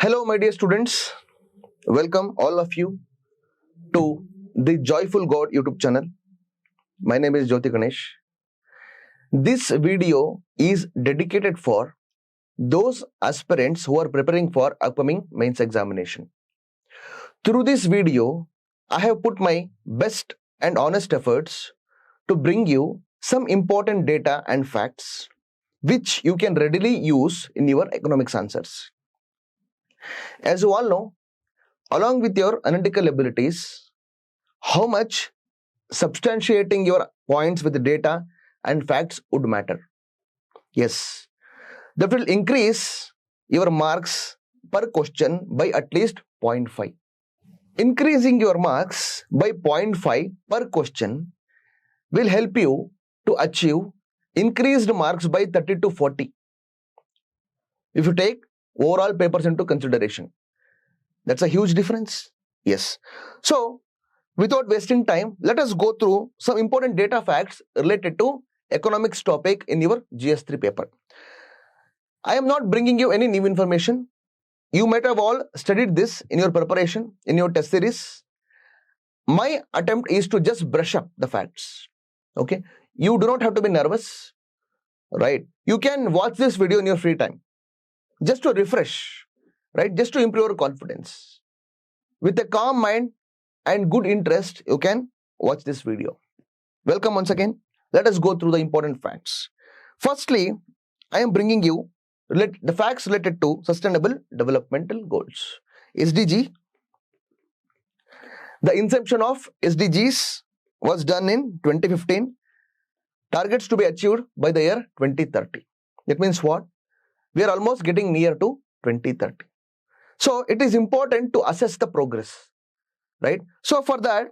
Hello, my dear students. Welcome all of you to the Joyful God YouTube channel. My name is Jyothi. This video is dedicated for those aspirants who are preparing for upcoming mains examination. Through this video, I have put my best and honest efforts to bring you some important data and facts which you can readily use in your economics answers. As you all know, along with your analytical abilities, how much substantiating your points with the data and facts would matter. Yes, that will increase your marks per question by at least 0.5. Increasing your marks by 0.5 per question will help you to achieve increased marks by 30 to 40. If you take overall papers into consideration, that's a huge difference. Yes. So, without wasting time, let us go through some important data facts related to economics topic in your GS3 paper. I am not bringing you any new information. You might have all studied this in your preparation, in your test series. My attempt is to just brush up the facts. Okay. You do not have to be nervous, right? You can watch this video in your free time, just to refresh, right? Just to improve your confidence. With a calm mind and good interest, you can watch this video. Welcome once again. Let us go through the important facts. Firstly, I am bringing you the facts related to Sustainable Developmental Goals. SDG. The inception of SDGs was done in 2015. Targets to be achieved by the year 2030. That means what? We are almost getting near to 2030. So, it is important to assess the progress, right? So, for that,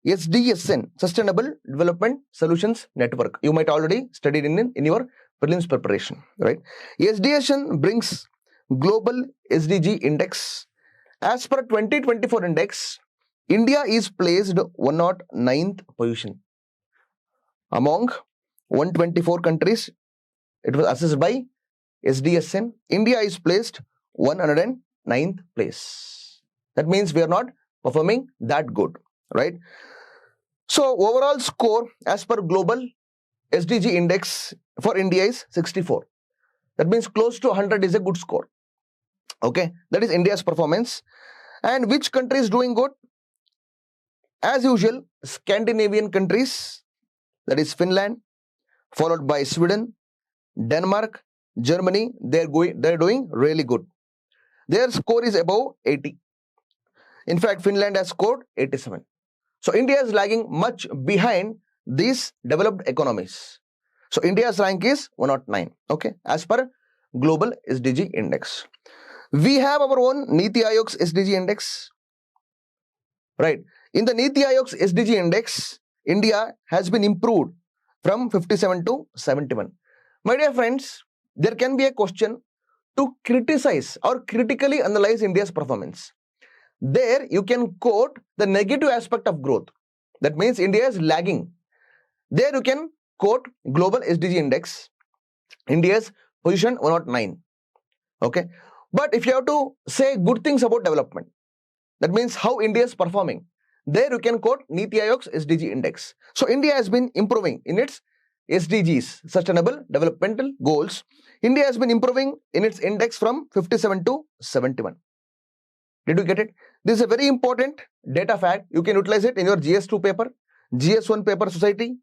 SDSN, Sustainable Development Solutions Network, you might already studied in your prelims preparation, right? SDSN brings Global SDG Index. As per 2024 index, India is placed 109th position. Among 124 countries, it was assessed by SDSN. India is placed 109th place. That means we are not performing that good, right? So, overall score as per global SDG index for India is 64. That means close to 100 is a good score. Okay, that is India's performance. And which country is doing good? As usual, Scandinavian countries, that is Finland, followed by Sweden, Denmark, Germany, they're doing really good. Their score is above 80. In fact, Finland has scored 87. So, India is lagging much behind these developed economies. So, India's rank is 109, okay, as per global SDG index. We have our own Niti Aayog's SDG index, right? In the Niti Aayog's SDG index, India has been improved from 57 to 71. My dear friends, there can be a question to criticize or critically analyze India's performance. There you can quote the negative aspect of growth. That means India is lagging. There you can quote global SDG index, India's position 109. Okay. But if you have to say good things about development, that means how India is performing, there you can quote Niti Aayog's SDG index. So, India has been improving in its SDGs, Sustainable Developmental Goals. India has been improving in its index from 57 to 71. Did you get it? This is a very important data fact. You can utilize it in your GS2 paper, GS1 paper society,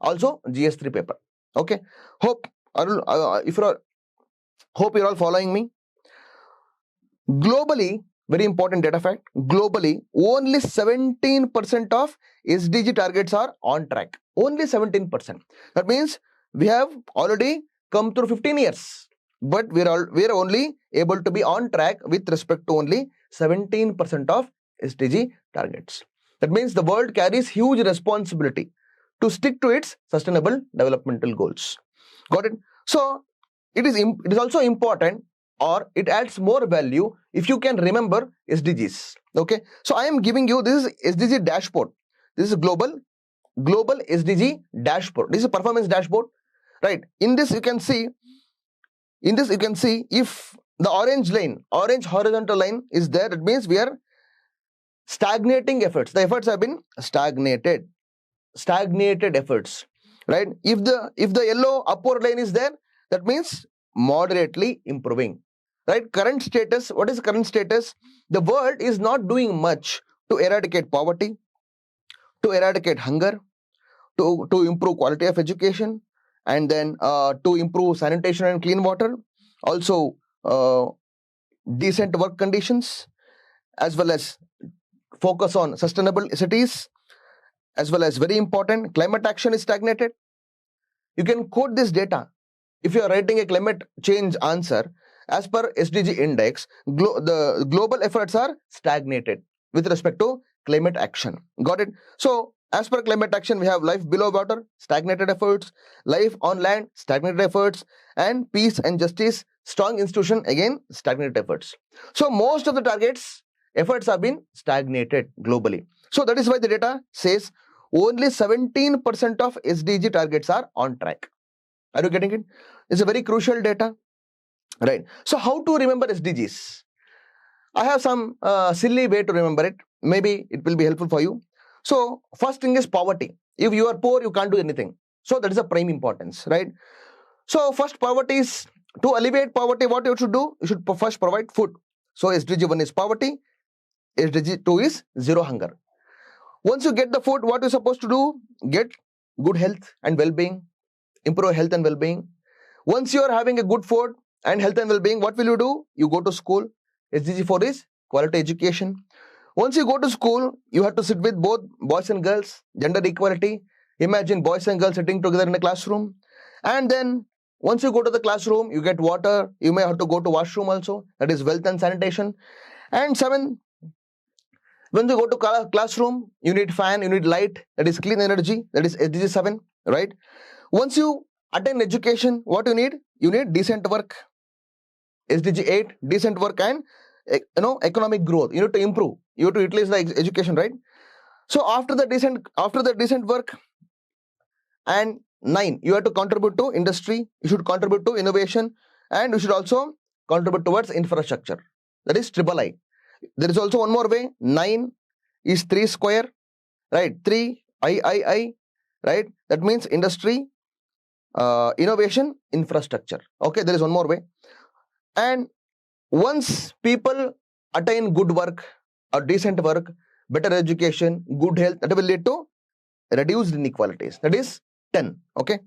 also GS3 paper. Okay. Hope you're all following me. Globally, very important data fact, globally, only 17% of SDG targets are on track. Only 17%. That means we have already come through 15 years, but we are only able to be on track with respect to only 17% of SDG targets. That means the world carries huge responsibility to stick to its sustainable developmental goals. Got it? So, it is also important, or it adds more value if you can remember SDGs. Okay. So, I am giving you this SDG dashboard. This is global SDG dashboard. This is a performance dashboard, right? In this you can see if the orange horizontal line is there. It means we are stagnating efforts. The efforts have been stagnated efforts, right? If the yellow upward line is there, that means moderately improving, right? Current status, what is current status? The world is not doing much to eradicate poverty, to eradicate hunger, to improve quality of education, and then to improve sanitation and clean water, also decent work conditions, as well as focus on sustainable cities, as well as very important, climate action is stagnated. You can quote this data. If you are writing a climate change answer, as per SDG index, the global efforts are stagnated with respect to climate action. Got it? So, as per climate action, we have life below water, stagnated efforts, life on land, stagnated efforts, and peace and justice, strong institution, again, stagnated efforts. So, most of the targets, efforts have been stagnated globally. So, that is why the data says only 17% of SDG targets are on track. Are you getting it? It's a very crucial data, right? So, how to remember SDGs? I have some silly way to remember it. Maybe it will be helpful for you. So, first thing is poverty. If you are poor, you can't do anything. So, that is a prime importance, right? So, first poverty is, to alleviate poverty, what you should do? You should first provide food. So, SDG 1 is poverty. SDG 2 is zero hunger. Once you get the food, what you're supposed to do? Get good health and well-being. Improve health and well-being. Once you are having a good food and health and well-being, what will you do? You go to school. SDG 4 is quality education. Once you go to school, you have to sit with both boys and girls, gender equality. Imagine boys and girls sitting together in a classroom. And then once you go to the classroom, you get water. You may have to go to washroom also. That is wealth and sanitation. And 7, when you go to classroom, you need fan, you need light. That is clean energy. That is SDG 7, right? Once you attain education, what you need? You need decent work. SDG 8, decent work and economic growth. You need to improve. You have to utilize the education, right? So after the decent work, and 9, you have to contribute to industry. You should contribute to innovation, and you should also contribute towards infrastructure. That is triple I. There is also one more way. 9 is 3 square, right? 3 I, right? That means industry, innovation, infrastructure. Okay, there is one more way. And once people attain good work or decent work, better education, good health, that will lead to reduced inequalities. That is 10. Okay.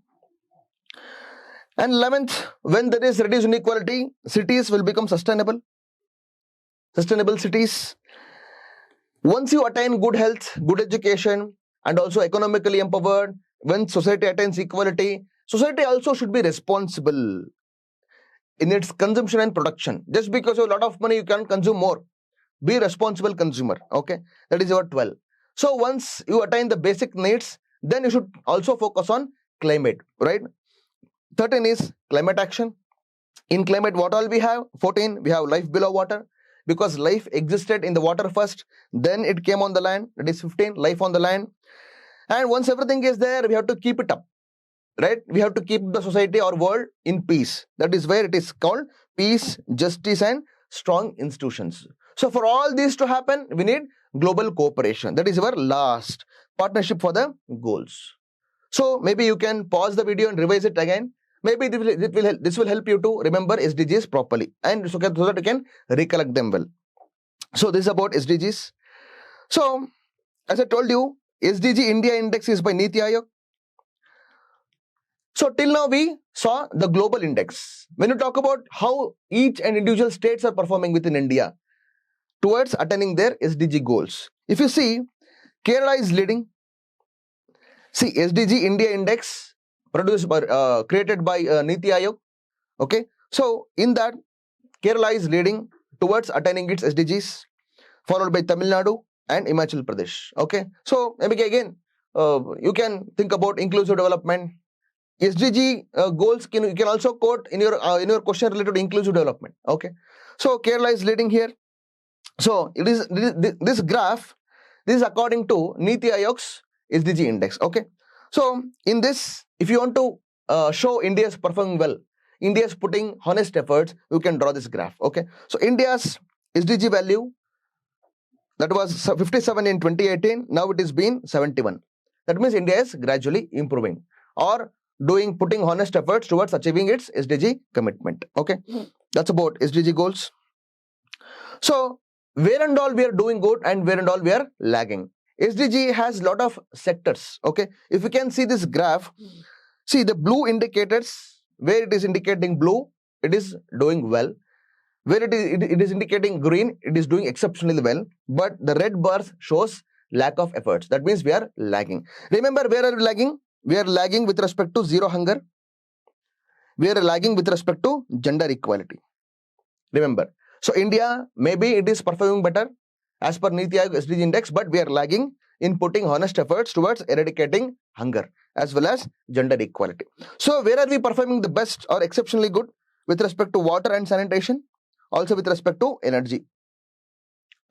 And 11th, when there is reduced inequality, cities will become sustainable. Sustainable cities. Once you attain good health, good education, and also economically empowered, when society attains equality, society also should be responsible in its consumption and production. Just because you have a lot of money, you can consume more. Be responsible consumer. Okay, that is your 12. So once you attain the basic needs, then you should also focus on climate, right? 13 is climate action. In climate, what all we have? 14, we have life below water, because life existed in the water first, then it came on the land. That is 15, life on the land. And once everything is there, we have to keep it up, right? We have to keep the society or world in peace. That is where it is called peace, justice, and strong institutions. So for all these to happen, we need global cooperation. That is our last partnership for the goals. So maybe you can pause the video and revise it again. Maybe this will help you to remember SDGs properly, and so that you can recollect them well. So this is about SDGs. So as I told you, SDG India Index is by Niti Aayog. So till now we saw the global index. When you talk about how each and individual states are performing within India towards attaining their SDG goals. If you see, Kerala is leading. See, SDG India Index created by Niti Aayog. Okay, so in that, Kerala is leading towards attaining its SDGs, followed by Tamil Nadu and Himachal Pradesh. Okay, so maybe again, you can think about inclusive development. SDG goals you can also quote in your question related to inclusive development. Okay, so Kerala is leading here. So it is this graph. This is according to Niti Aayog's SDG index. Okay, so in this, if you want to show India is performing well India is putting honest efforts, you can draw this graph. Okay, so India's SDG value, that was 57 in 2018, now it is been 71. That means India is gradually improving or putting honest efforts towards achieving its SDG commitment. Okay, that's about SDG goals. So where and all we are doing good and where and all we are lagging. SDG has lot of sectors. Okay, if you can see this graph, see the blue indicators, where it is indicating blue, it is doing well. Where it is indicating green, it is doing exceptionally well. But the red bars shows lack of efforts. That means we are lagging. Remember, where are we lagging? We are lagging with respect to zero hunger. We are lagging with respect to gender equality. Remember. So India, maybe it is performing better as per Niti Aayog SDG index, but we are lagging in putting honest efforts towards eradicating hunger as well as gender equality. So where are we performing the best or exceptionally good? With respect to water and sanitation, also with respect to energy,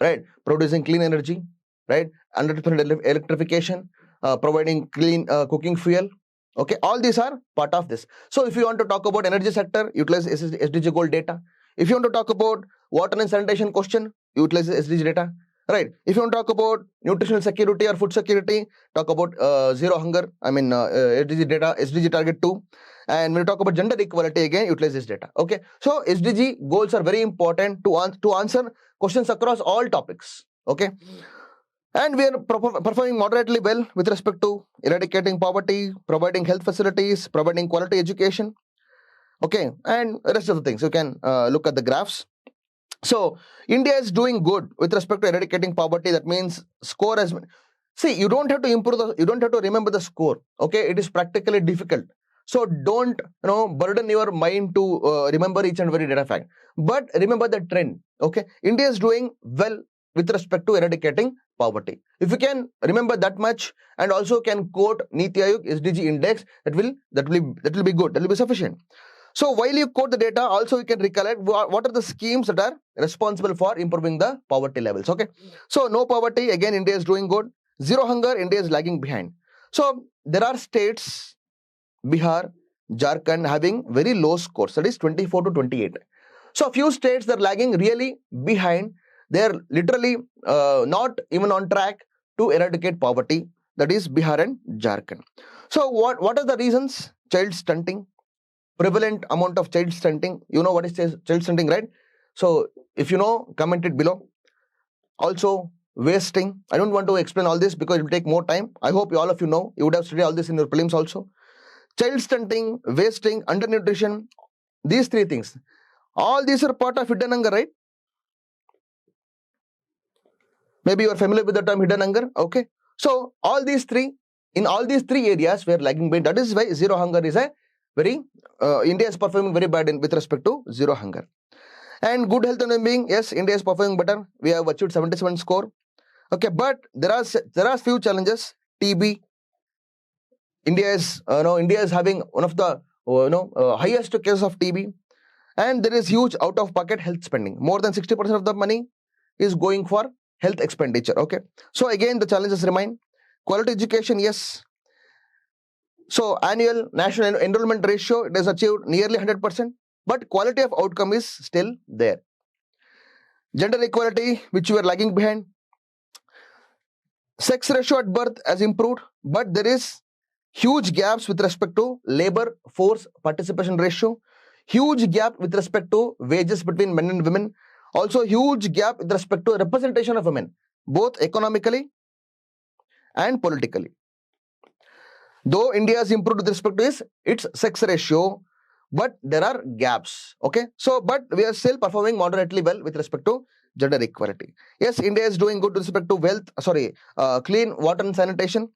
right? Producing clean energy, right? 100% electrification, providing clean cooking fuel. Okay, all these are part of this. So if you want to talk about energy sector, utilize SDG goal data. If you want to talk about water and sanitation question, utilize SDG data. Right. If you want to talk about nutritional security or food security, talk about zero hunger. SDG data, SDG target 2. And when you talk about gender equality, again, utilize this data. Okay. So SDG goals are very important to answer questions across all topics. Okay. And we are performing moderately well with respect to eradicating poverty, providing health facilities, providing quality education. Okay. And the rest of the things. You can look at the graphs. So India is doing good with respect to eradicating poverty. That means score has been. See, you don't have to improve you don't have to remember the score. Okay, it is practically difficult. So don't burden your mind to remember each and every data fact. But remember the trend. Okay, India is doing well with respect to eradicating poverty. If you can remember that much and also can quote Niti Aayog SDG index, that will be good. That will be sufficient. So while you quote the data, also you can recollect what are the schemes that are responsible for improving the poverty levels. Okay. So no poverty, again, India is doing good. Zero hunger, India is lagging behind. So there are states, Bihar, Jharkhand, having very low scores, that is 24 to 28. So a few states that are lagging really behind. They are literally not even on track to eradicate poverty, that is Bihar and Jharkhand. So what are the reasons? Child stunting. Prevalent amount of child stunting. You know what is child stunting, right? So if you know, comment it below. Also wasting. I don't want to explain all this because it will take more time. I hope all of you know. You would have studied all this in your prelims also. Child stunting, wasting, undernutrition. These three things. All these are part of hidden hunger, right? Maybe you are familiar with the term hidden hunger. Okay. So in all these three areas we are lagging behind. That is why zero hunger is a India is performing very bad with respect to zero hunger. And good health and well-being, yes, India is performing better. We have achieved 77 score. Okay, but there are few challenges. TB. India is having one of the highest cases of TB, and there is huge out-of-pocket health spending. More than 60% of the money is going for health expenditure. Okay, so again the challenges remain. Quality education, yes. So annual national enrollment ratio, it has achieved nearly 100%, but quality of outcome is still there. Gender equality, which we are lagging behind. Sex ratio at birth has improved, but there is huge gaps with respect to labor force participation ratio. Huge gap with respect to wages between men and women. Also huge gap with respect to representation of women, both economically and politically. Though India has improved with respect to its sex ratio, but there are gaps. Okay, so but we are still performing moderately well with respect to gender equality. Yes, India is doing good with respect to clean water and sanitation.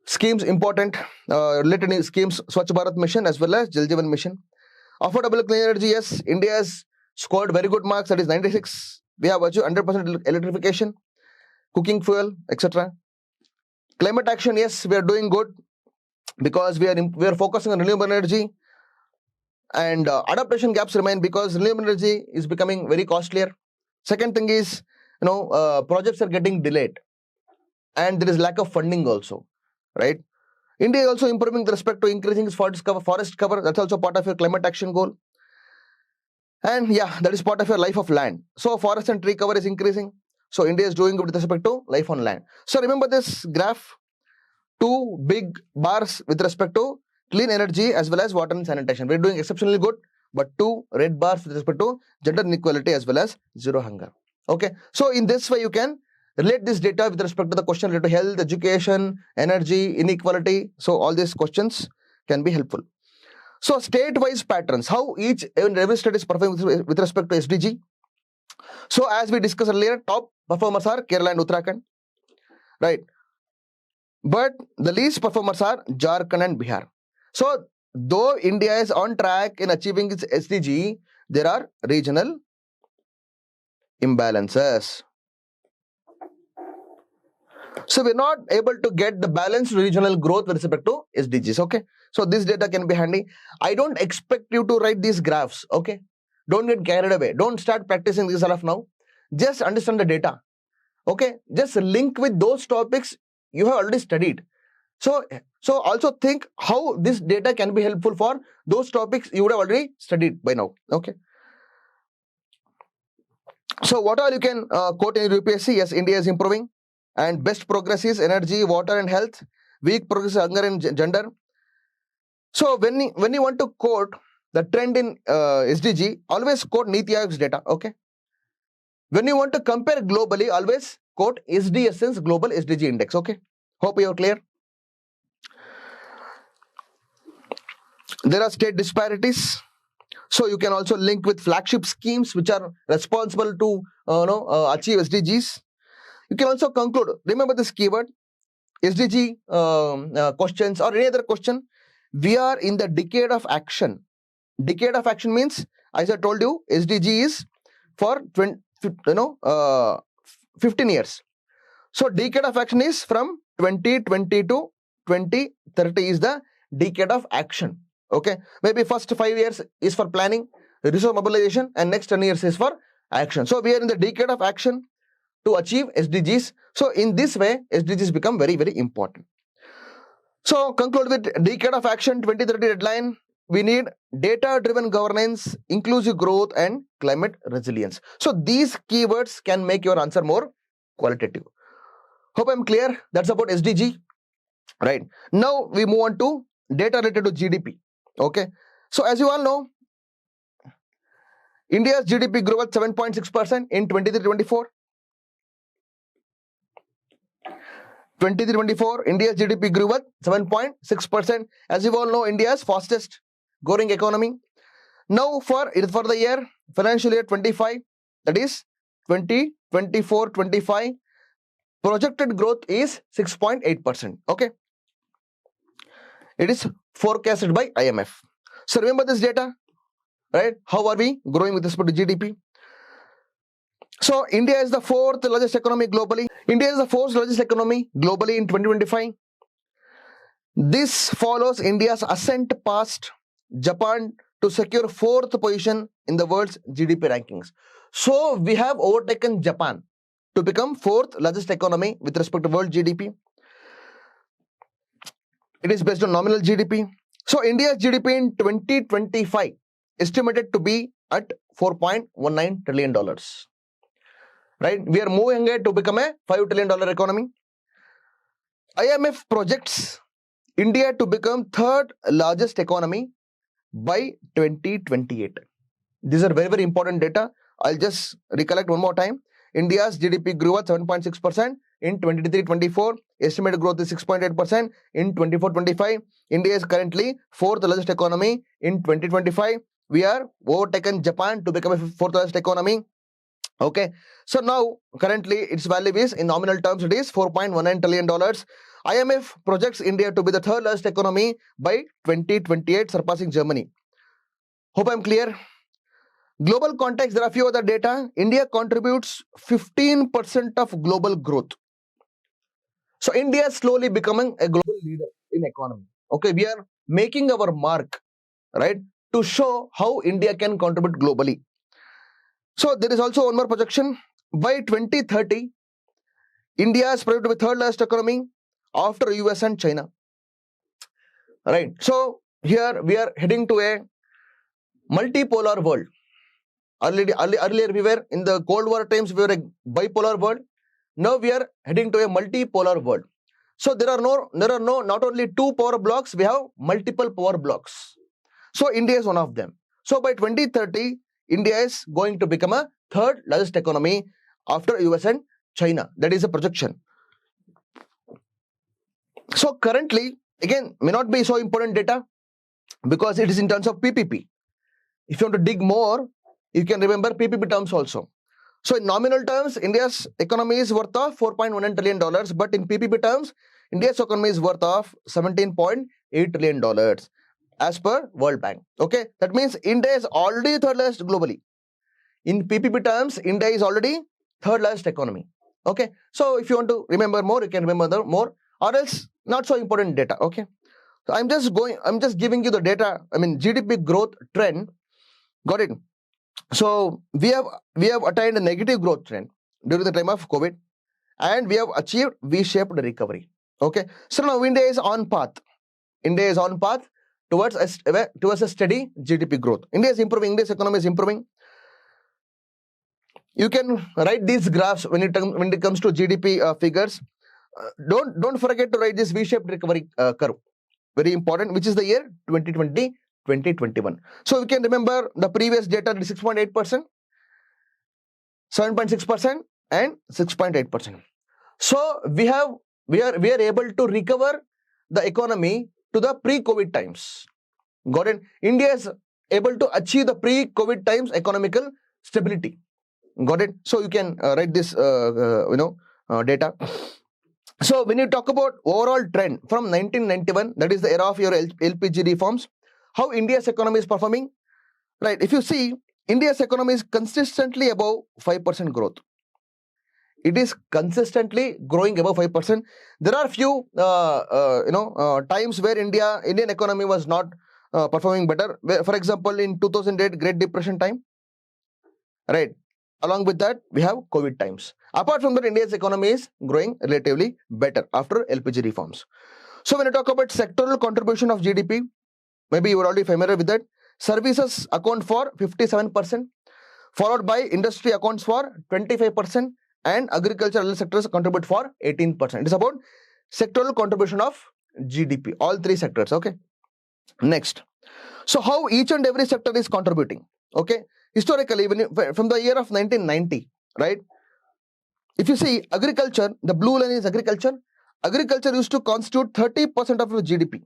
Schemes important, related schemes, Swachh Bharat Mission as well as Jal Jeevan Mission. Affordable clean energy, yes, India has scored very good marks, that is 96. We have achieved 100% electrification, cooking fuel, etc. Climate action, yes, we are doing good because we are focusing on renewable energy, and adaptation gaps remain because renewable energy is becoming very costlier. Second thing is, projects are getting delayed, and there is lack of funding also, right? India is also improving with respect to increasing its forest cover. That's also part of your climate action goal. And yeah, that is part of your life of land. So forest and tree cover is increasing. So India is doing good with respect to life on land. So remember this graph, two big bars with respect to clean energy as well as water and sanitation. We're doing exceptionally good, but two red bars with respect to gender inequality as well as zero hunger. Okay, so in this way you can relate this data with respect to the question related to health, education, energy, inequality. So all these questions can be helpful. So state-wise patterns, how each and every state is performing with respect to SDG. So as we discussed earlier, top performers are Kerala and Uttarakhand, right? But the least performers are Jharkhand and Bihar. So though India is on track in achieving its SDG, there are regional imbalances. So we're not able to get the balanced regional growth with respect to SDGs. Okay, so this data can be handy. I don't expect you to write these graphs. Okay, don't get carried away. Don't start practicing this stuff now. Just understand the data. Okay, just link with those topics you have already studied. So also think how this data can be helpful for those topics you would have already studied by now. Okay. So what all you can quote in UPSC? Yes, India is improving, and best progress is energy, water, and health. Weak progress is hunger and gender. So when you want to quote the trend in SDG, always quote Niti Aayog's data. Okay. When you want to compare globally, always quote SDSN's Global SDG Index. Okay. Hope you are clear. There are state disparities. So you can also link with flagship schemes which are responsible to achieve SDGs. You can also conclude. Remember this keyword, SDG questions or any other question. We are in the decade of action. Decade of action means, as I told you, SDG is for 15 years. So decade of action is from 2020 to 2030 is the decade of action. Okay, maybe first 5 years is for planning, resource mobilization, and next 10 years is for action. So we are in the decade of action to achieve SDGs. So in this way, SDGs become very, very important. So conclude with decade of action, 2030 deadline. We need data-driven governance, inclusive growth, and climate resilience. So these keywords can make your answer more qualitative. Hope I'm clear. That's about SDG. Right. Now we move on to data related to GDP. Okay. So as you all know, India's GDP grew at 7.6% in 23-24. 23-24, India's GDP grew at 7.6%. As you all know, India's fastest growing economy. Now for the year, financial year 25, that is 2024-25, projected growth is 6.8%. Okay. It is forecasted by IMF. So remember this data, right? How are we growing with respect to GDP? So India is the fourth largest economy globally. India is the fourth largest economy globally in 2025. This follows India's ascent past Japan to secure fourth position in the world's GDP rankings. So we have overtaken Japan to become fourth largest economy with respect to world GDP. It is based on nominal GDP. So India's GDP in 2025 estimated to be at $4.19 trillion. Right? We are moving ahead to become a $5 trillion economy. IMF projects India to become third largest economy by 2028. These are very, very important data. I'll just recollect one more time. India's GDP grew at 7.6% in 23-24. Estimated growth is 6.8% in 24-25. India is currently fourth largest economy in 2025. We are overtaken Japan to become a fourth largest economy. Okay. So now currently its value is, in nominal terms, it is $4.19 trillion. IMF projects India to be the third largest economy by 2028, surpassing Germany. Hope I'm clear. Global context, there are a few other data. India contributes 15% of global growth. So India is slowly becoming a global leader in economy. Okay, we are making our mark, right, to show how India can contribute globally. So there is also one more projection. By 2030, India is projected to be third largest economy after US and China. right? So here we are heading to a multipolar world. Earlier we were in the Cold War times, we were a bipolar world. Now we are heading to a multipolar world. So there are not only two power blocks, we have multiple power blocks. So India is one of them. So by 2030, India is going to become a third largest economy after US and China. That is a projection. So currently, again, may not be so important data because it is in terms of PPP. If you want to dig more, you can remember PPP terms also. So in nominal terms, India's economy is worth of $4.19 trillion, but in PPP terms, India's economy is worth of $17.8 trillion as per World Bank. Okay, that means India is already third largest globally. In PPP terms, India is already third largest economy. Okay, so if you want to remember more, you can remember more, or else not so important data. Okay, so I'm just giving you the data. I mean GDP growth trend. Got it? So we have attained a negative growth trend during the time of COVID, and we have achieved V-shaped recovery. Okay, so now India is on path. India is on path towards a steady GDP growth. India is improving. India's economy is improving. You can write these graphs when it comes to GDP figures. Don't forget to write this V-shaped recovery curve. Very important, which is the year 2020, 2021. So we can remember the previous data, 6.8%, 7.6%, and 6.8%. So we are able to recover the economy to the pre-COVID times. Got it? India is able to achieve the pre-COVID times economical stability. Got it? So you can write this data. So when you talk about overall trend from 1991, that is the era of your LPG reforms, how India's economy is performing, right? If you see, India's economy is consistently above 5% growth. It is consistently growing above 5%. There are few times where Indian economy was not performing better. For example, in 2008 Great Depression time, right? Along with that, we have COVID times. Apart from that, India's economy is growing relatively better after LPG reforms. So when you talk about sectoral contribution of GDP, maybe you are already familiar with that. Services account for 57%, followed by industry accounts for 25%, and agricultural sectors contribute for 18%. It is about sectoral contribution of GDP, all three sectors. Okay. Next. So how each and every sector is contributing. Okay. Historically, from the year of 1990, right? If you see agriculture, the blue line is agriculture. Agriculture used to constitute 30% of GDP.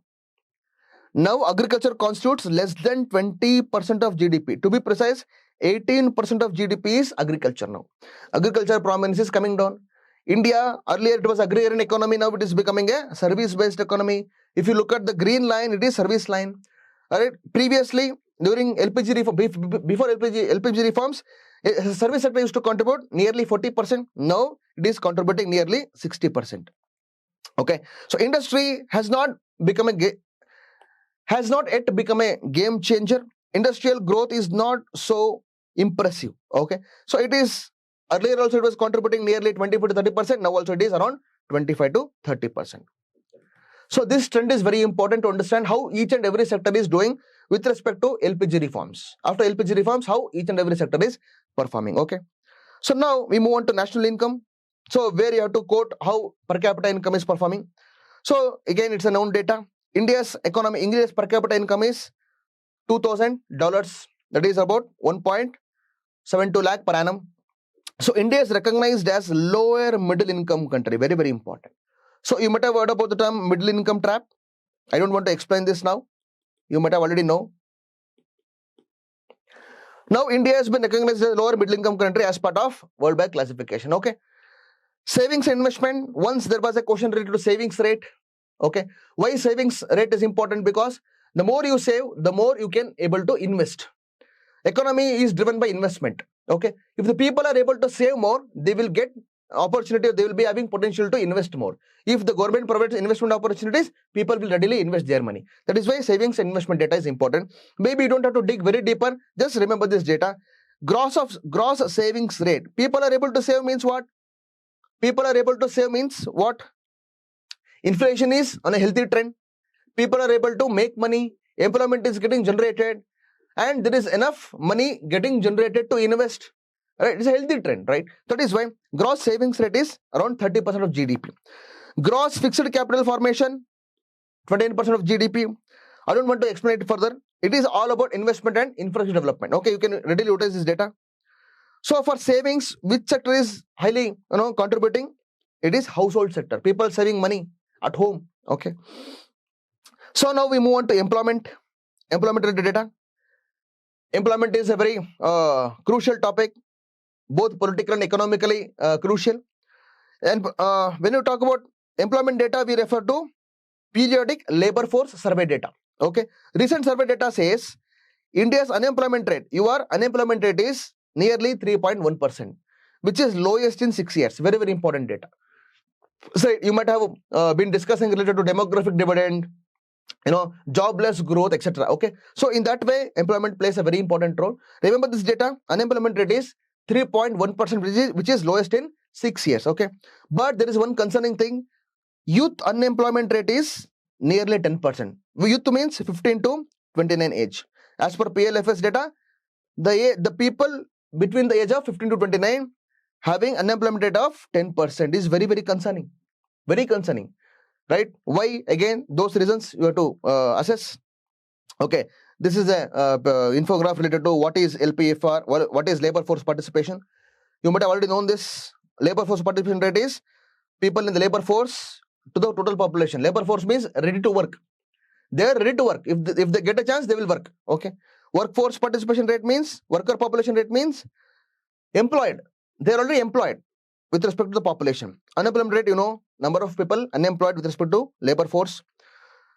Now agriculture constitutes less than 20% of GDP. To be precise, 18% of GDP is agriculture now. Agriculture prominence is coming down. India, earlier it was agrarian economy, now it is becoming a service-based economy. If you look at the green line, it is service line. Alright, previously, during LPG reform, before LPG reforms, service sector used to contribute nearly 40%. Now it is contributing nearly 60%. Okay, so industry has not yet become a game changer. Industrial growth is not so impressive. Okay, so it is earlier also it was contributing nearly 24 to 30%. Now also it is around 25 to 30%. So this trend is very important to understand how each and every sector is doing with respect to LPG reforms. After LPG reforms, how each and every sector is performing. Okay. So now we move on to national income. So where you have to quote how per capita income is performing. So again, it's a known data. India's per capita income is $2,000. That is about 1.72 lakh per annum. So India is recognized as lower middle income country. Very, very important. So you might have heard about the term middle income trap. I don't want to explain this now. You might have already know. Now India has been recognized as a lower middle income country as part of World Bank classification. Okay. Savings and investment. Once there was a question related to savings rate. Okay. Why savings rate is important? Because the more you save, the more you can able to invest. Economy is driven by investment. Okay. If the people are able to save more, they will get opportunity, they will be having potential to invest more. If the government provides investment opportunities, people will readily invest their money. That is why savings and investment data is important. Maybe you don't have to dig very deeper. Just remember this data. Gross savings rate. People are able to save means what? People are able to save means what? Inflation is on a healthy trend. people are able to make money, employment is getting generated, and there is enough money getting generated to invest. Right? It's a healthy trend, right? That is why gross savings rate is around 30% of GDP. Gross fixed capital formation, 29% of GDP. I don't want to explain it further. It is all about investment and infrastructure development. Okay, you can readily utilize this data. So for savings, which sector is highly contributing? It is household sector. People saving money at home. Okay. So now we move on to employment related data. Employment is a very crucial topic, both political and economically crucial. And when you talk about employment data, we refer to periodic labor force survey data. Okay. Recent survey data says India's unemployment rate, unemployment rate is nearly 3.1%, which is lowest in 6 years. Very, very important data. So you might have been discussing related to demographic dividend, jobless growth, etc. Okay. So in that way, employment plays a very important role. Remember this data, unemployment rate is 3.1%, which is lowest in 6 years. Okay. But there is one concerning thing. Youth unemployment rate is nearly 10%. Youth means 15 to 29 age. As per PLFS data, the people between the age of 15 to 29 having unemployment rate of 10% is very, very concerning. Very concerning. Right? Why? Again, those reasons you have to assess. Okay. This is a infograph related to what is LPFR, what is labor force participation. You might have already known this. Labor force participation rate is people in the labor force to the total population. Labor force means ready to work. They are ready to work. If they get a chance, they will work. Okay. Workforce participation rate means, worker population rate means employed. They are already employed with respect to the population. Unemployment rate, number of people unemployed with respect to labor force.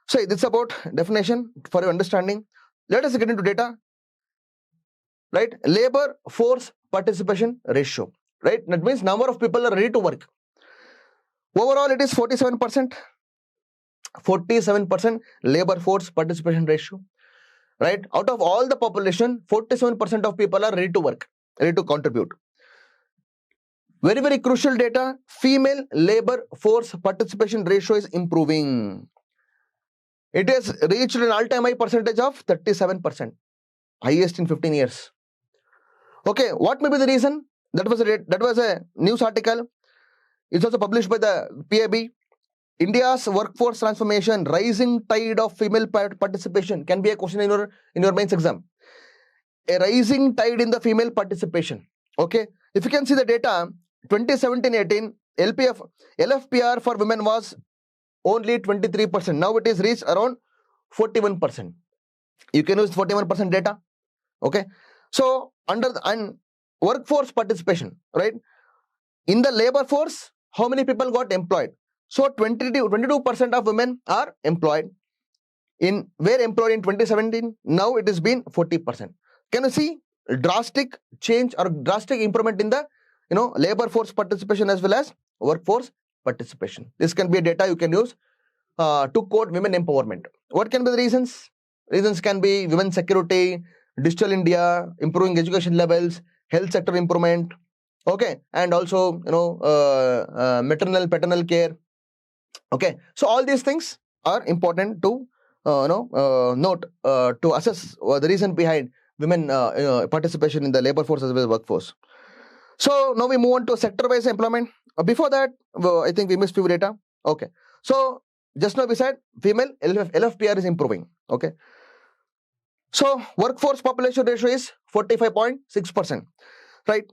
So this is about definition for your understanding. Let us get into data. Right? Labor force participation ratio. Right? That means number of people are ready to work. Overall, it is 47%. 47% labor force participation ratio. Right? Out of all the population, 47% of people are ready to work, ready to contribute. Very, very crucial data. Female labor force participation ratio is improving. It has reached an all-time high percentage of 37%. Highest in 15 years. Okay, what may be the reason? That was a news article. It's also published by the PIB. India's workforce transformation, rising tide of female participation can be a question in your mains exam. A rising tide in the female participation. Okay, if you can see the data, 2017-18 LFPR for women was only 23%. Now it is reached around 41%. You can use 41% data. Okay, so under the workforce participation, right? In the labor force, how many people got employed? So 22% of women are employed. Were employed in 2017. Now it has been 40%. Can you see drastic change or drastic improvement in the labor force participation as well as workforce participation? This can be a data you can use to quote women empowerment. What can be the reasons? Reasons can be women security, digital India, improving education levels, health sector improvement. Okay, and also maternal paternal care. Okay, so all these things are important to note to assess the reason behind women participation in the labor force as well as workforce. So now we move on to sector-wise employment. Before that, I think we missed few data. Okay, so just now we said female LFPR is improving. Okay, so workforce population ratio is 45.6%, right?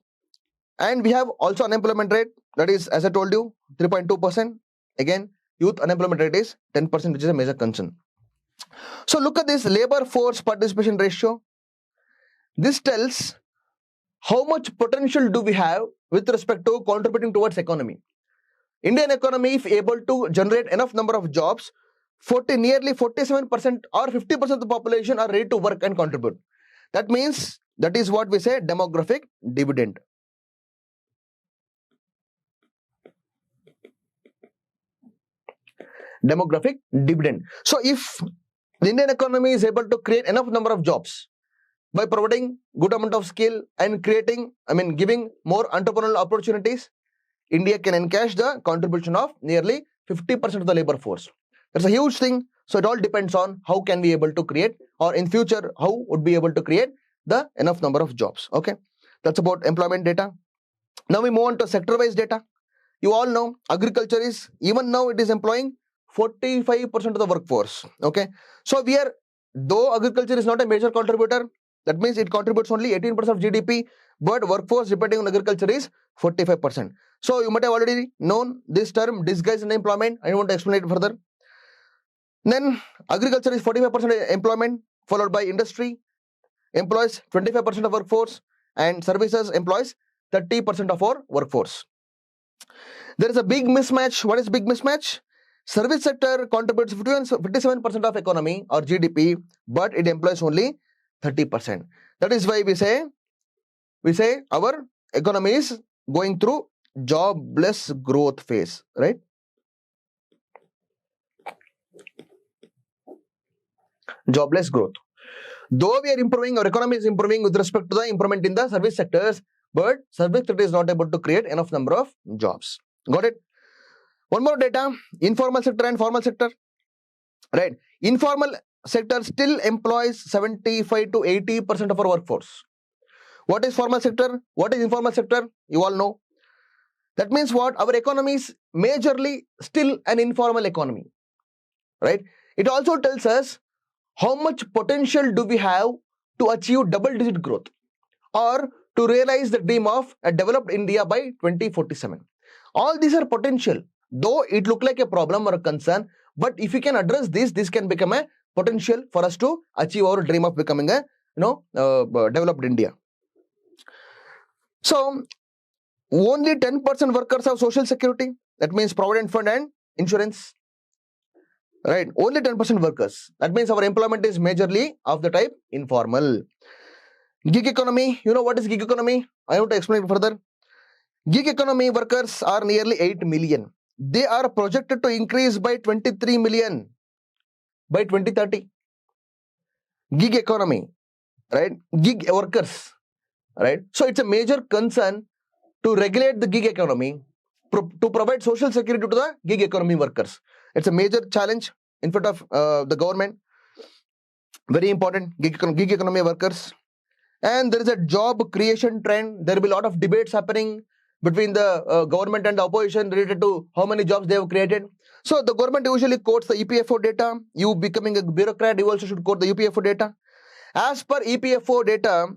And we have also unemployment rate, that is, as I told you, 3.2%. Again, youth unemployment rate is 10%, which is a major concern. So look at this labor force participation ratio. This tells how much potential do we have with respect to contributing towards economy. Indian economy, if able to generate enough number of jobs, nearly 47% or 50% of the population are ready to work and contribute. That means, that is what we say demographic dividend. Demographic dividend. So if the Indian economy is able to create enough number of jobs by providing good amount of skill and giving more entrepreneurial opportunities, India can encash the contribution of nearly 50% of the labor force. That's a huge thing So it all depends on how can we able to create, or in future, how would be able to create the enough number of jobs. Okay, that's about employment data. Now we move on to sector-wise data. You all know agriculture is, even now it is employing 45% of the workforce. Okay, so we are, though agriculture is not a major contributor, that means it contributes only 18% of GDP, but workforce depending on agriculture is 45%. So you might have already known this term, disguised unemployment. I don't want to explain it further. Then agriculture is 45% employment, followed by industry employs 25% of workforce, and services employs 30% of our workforce. There is a big mismatch. What is big mismatch? Service sector contributes 57% of economy or GDP, but it employs only 30%. That is why we say our economy is going through jobless growth phase, right? Jobless growth. Though we are improving, our economy is improving with respect to the improvement in the service sectors, but service sector is not able to create enough number of jobs. Got it? One more data, informal sector and formal sector. Right. Informal sector still employs 75 to 80% of our workforce. What is formal sector? What is informal sector? You all know. That means what? Our economy is majorly still an informal economy. Right. It also tells us how much potential do we have to achieve double-digit growth or to realize the dream of a developed India by 2047. All these are potential, though it look like a problem or a concern, but if we can address this can become a potential for us to achieve our dream of becoming a developed India. So only 10% workers have social security, that means provident fund and insurance. Right, only 10% workers. That means our employment is majorly of the type informal. Gig economy, you know what is gig economy? I want to explain it further. Gig economy workers are nearly 8 million. They are projected to increase by 23 million by 2030. Gig economy, right? Gig workers, right? So it's a major concern to regulate the gig economy, to provide social security to the gig economy workers. It's a major challenge in front of the government. Very important, gig economy workers. And there is a job creation trend. There will be a lot of debates happening between the government and the opposition related to how many jobs they have created. So the government usually quotes the EPFO data. You becoming a bureaucrat, you also should quote the EPFO data. As per EPFO data,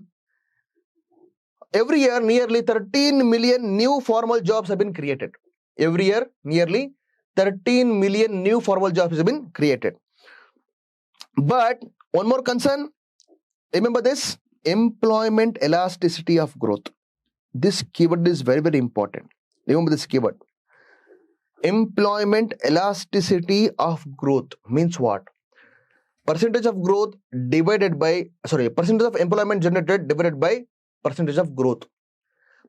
every year nearly 13 million new formal jobs have been created. Every year nearly 13 million new formal jobs have been created. But one more concern, remember this, employment elasticity of growth. This keyword is very, very important. Remember this keyword. Employment elasticity of growth means what? Percentage of growth divided by, percentage of employment generated divided by percentage of growth.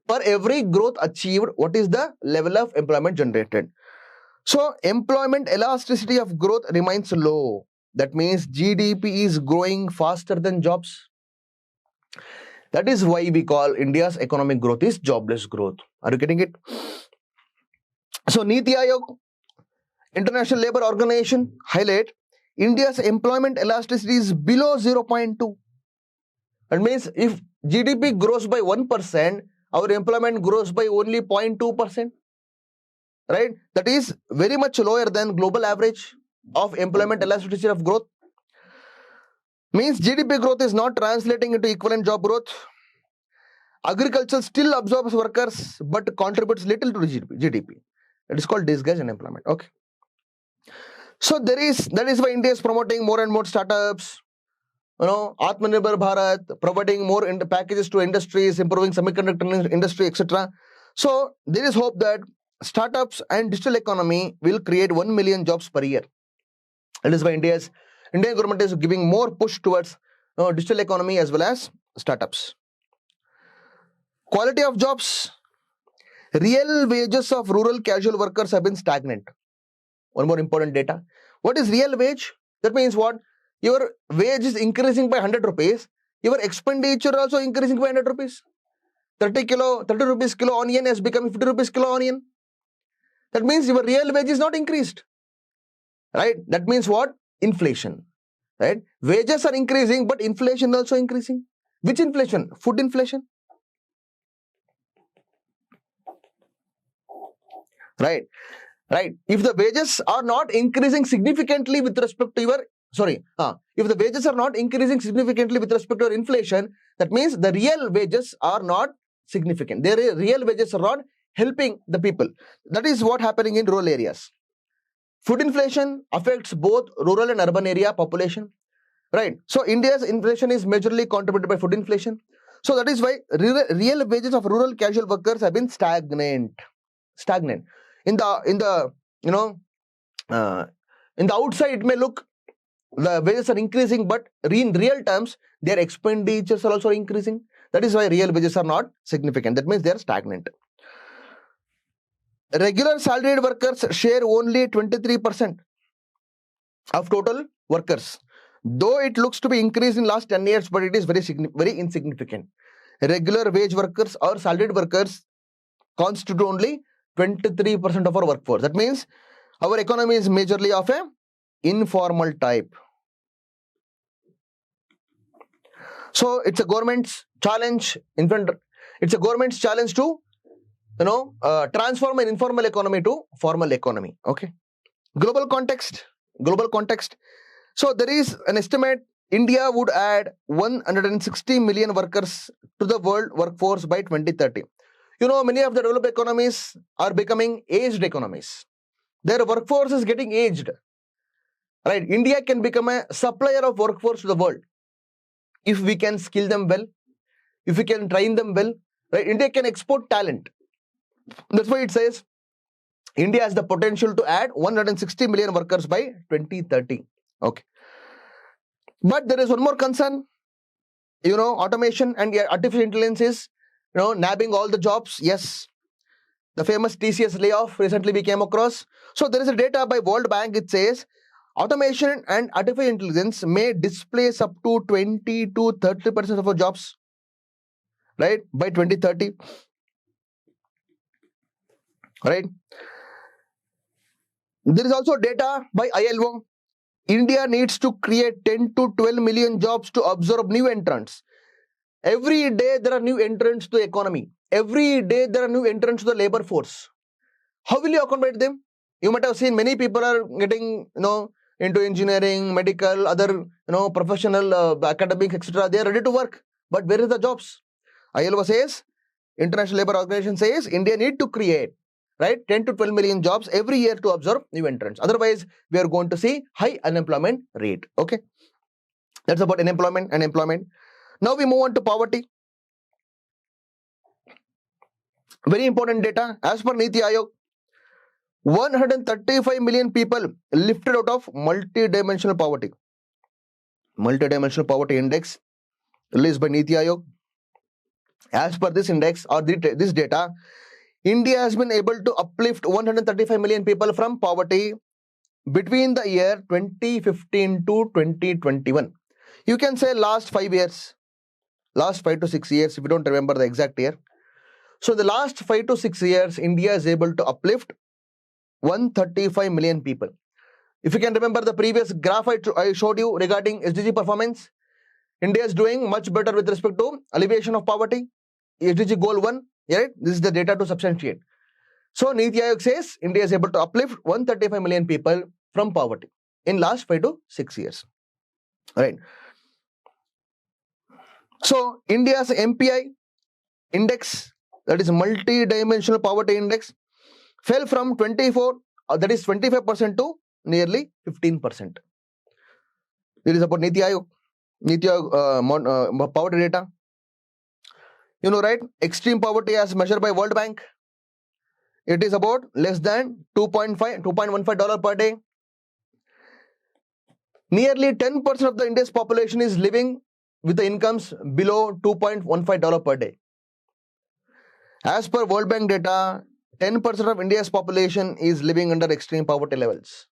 Per every growth achieved, what is the level of employment generated? So employment elasticity of growth remains low. That means GDP is growing faster than jobs. That is why we call India's economic growth is jobless growth. Are you getting it? So Niti Aayog, International Labour Organization, highlight India's employment elasticity is below 0.2. That means if GDP grows by 1%, our employment grows by only 0.2%. Right? That is very much lower than global average of employment elasticity of growth. Means GDP growth is not translating into equivalent job growth. Agriculture still absorbs workers but contributes little to GDP. It is called disguised unemployment. Okay. So that is why India is promoting more and more startups. Atmanirbhar Bharat, providing more packages to industries, improving semiconductor industry, etc. So there is hope that startups and digital economy will create 1 million jobs per year. That is why Indian government is giving more push towards digital economy as well as startups. Quality of jobs. Real wages of rural casual workers have been stagnant. One more important data. What is real wage? That means what? Your wage is increasing by 100 rupees. Your expenditure also increasing by 100 rupees. 30 rupees kilo onion has become 50 rupees kilo onion. That means your real wage is not increased. Right? That means what? inflation, right? Wages are increasing, but inflation is also increasing. Which inflation? Food inflation, right? Right. If the wages are not increasing significantly with respect to your, if the wages are not increasing significantly with respect to your inflation, that means the real wages are not significant. Their real wages are not helping the people. That is what happening in rural areas. Food inflation affects both rural and urban area population, right? So India's inflation is majorly contributed by food inflation. So that is why real wages of rural casual workers have been stagnant. In the you know in the outside it may look the wages are increasing, but in real terms their expenditures are also increasing. That is why real wages are not significant. That means they are stagnant. Regular salaried workers share only 23% of total workers, though it looks to be increased in last 10 years, but it is very insignificant. Regular wage workers or salaried workers constitute only 23% of our workforce. That means our economy is majorly of a informal type. So it's a government's challenge. It's a government's challenge to transform an informal economy to formal economy. Okay. Global context. So there is an estimate India would add 160 million workers to the world workforce by 2030. Many of the developed economies are becoming aged economies. Their workforce is getting aged. Right? India can become a supplier of workforce to the world if we can skill them well, if we can train them well. Right? India can export talent. That's why it says India has the potential to add 160 million workers by 2030. Okay. But there is one more concern. Automation and artificial intelligence is nabbing all the jobs. Yes. The famous TCS layoff recently we came across. So there is a data by World Bank. It says automation and artificial intelligence may displace up to 20 to 30% of our jobs, right, by 2030. Right. There is also data by ILO. India needs to create 10 to 12 million jobs to absorb new entrants. Every day there are new entrants to the economy. Every day there are new entrants to the labor force. How will you accommodate them? You might have seen many people are getting, into engineering, medical, other, professional, academics, etc. They are ready to work. But where is the jobs? ILO says, International Labour Organization says, India need to create, right, 10 to 12 million jobs every year to absorb new entrants. Otherwise, we are going to see high unemployment rate. Okay. That's about unemployment and employment. Now we move on to poverty. Very important data. As per Niti Aayog, 135 million people lifted out of multidimensional poverty. Multidimensional poverty index released by Niti Aayog. As per this index or this data, India has been able to uplift 135 million people from poverty between the year 2015 to 2021. You can say last 5 years, last 5 to 6 years, if you don't remember the exact year. So the last 5 to 6 years, India is able to uplift 135 million people. If you can remember the previous graph I showed you regarding SDG performance, India is doing much better with respect to alleviation of poverty. SDG goal 1, right? This is the data to substantiate. So Niti Aayog says India is able to uplift 135 million people from poverty in last 5 to 6 years. Right. So India's MPI index, that is multi-dimensional poverty index, fell from 24, that is 25% to nearly 15%. It is about Niti Aayog poverty data. Right? Extreme poverty as measured by World Bank, it is about less than $2.15 per day. Nearly 10% of the India's population is living with the incomes below $2.15 per day. As per World Bank data, 10% of India's population is living under extreme poverty levels.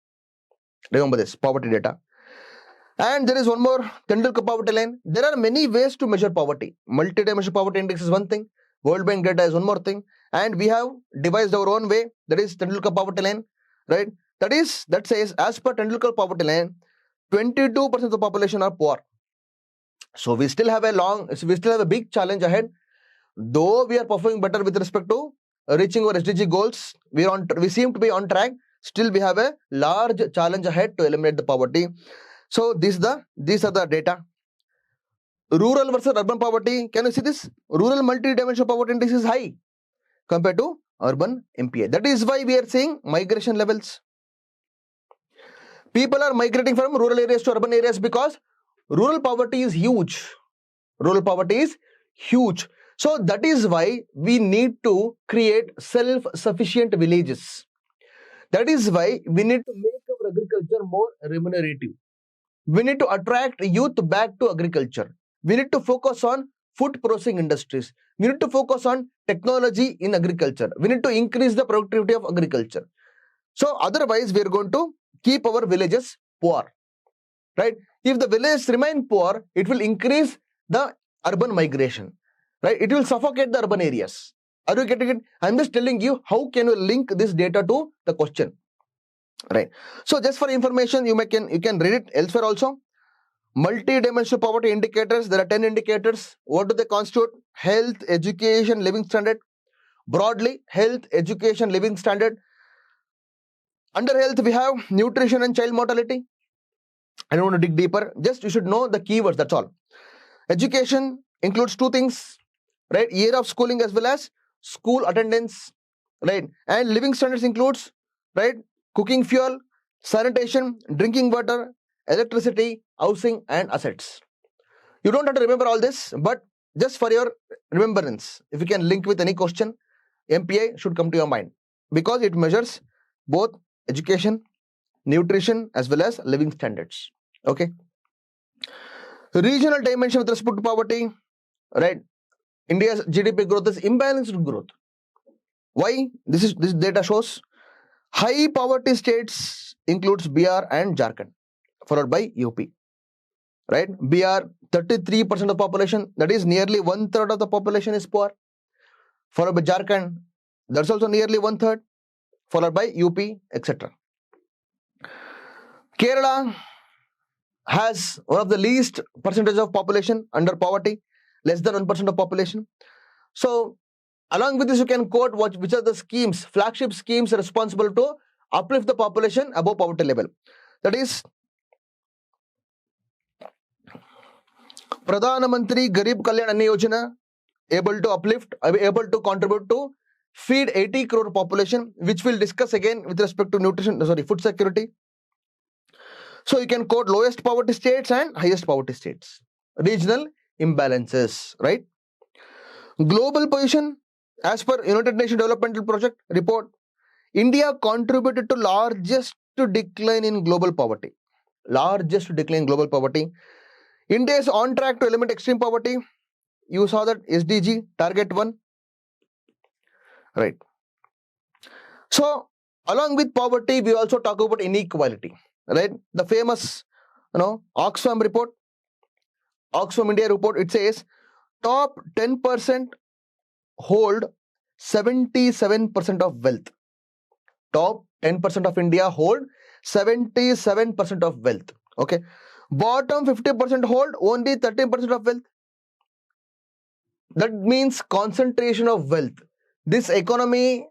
Remember this, poverty data. And there is one more, Tendulkar poverty line. There are many ways to measure poverty. Multidimensional poverty index is one thing. World Bank data is one more thing. And we have devised our own way. That is Tendulkar poverty line. Right? That says, as per Tendulkar poverty line, 22% of the population are poor. So we still have a big challenge ahead. Though we are performing better with respect to reaching our SDG goals, we seem to be on track. Still, we have a large challenge ahead to eliminate the poverty. So these are the data. Rural versus urban poverty. Can you see this? Rural multi-dimensional poverty index is high compared to urban MPA. That is why we are seeing migration levels. People are migrating from rural areas to urban areas because rural poverty is huge. Rural poverty is huge. So that is why we need to create self-sufficient villages. That is why we need to make our agriculture more remunerative. We need to attract youth back to agriculture. We need to focus on food processing industries. We need to focus on technology in agriculture. We need to increase the productivity of agriculture. So otherwise, we are going to keep our villages poor. Right? If the villages remain poor, it will increase the urban migration. Right? It will suffocate the urban areas. Are you getting it? I'm just telling you how can you link this data to the question. Right. So just for information, you can read it elsewhere also. Multi-dimensional poverty indicators. There are 10 indicators. What do they constitute? Health, education, living standard. Broadly, health, education, living standard. Under health, we have nutrition and child mortality. I don't want to dig deeper. Just you should know the keywords. That's all. Education includes two things, right? Year of schooling as well as school attendance, right? And living standards includes, right? Cooking fuel, sanitation, drinking water, electricity, housing, and assets. You don't have to remember all this, but just for your remembrance, if you can link with any question, MPI should come to your mind because it measures both education, nutrition, as well as living standards. Okay. Regional dimension with respect to poverty, right? India's GDP growth is imbalanced growth. Why? This data shows high poverty states includes BR and Jharkhand, followed by UP. Right? BR 33% of population, that is nearly 1/3 of the population is poor. Followed by Jharkhand, that's also nearly 1/3. Followed by UP, etc. Kerala has one of the least percentage of population under poverty, less than 1% of population. So, along with this, you can quote which are the schemes, flagship schemes responsible to uplift the population above poverty level. That is Pradhana Mantri Garib Kalyan Anna Yojana, able to uplift, able to contribute to feed 80 crore population, which we'll discuss again with respect to food security. So you can quote lowest poverty states and highest poverty states. Regional imbalances, right? Global position, as per United Nations Developmental Project report, India contributed to largest decline in global poverty. Largest decline in global poverty. India is on track to eliminate extreme poverty. You saw that SDG target 1. Right. So along with poverty, we also talk about inequality. Right. The famous, Oxfam report, Oxfam India report, it says top 10% hold 77% of wealth. Top 10% of India hold 77% of wealth. Okay. Bottom 50% hold only 13% of wealth. That means concentration of wealth. This economy,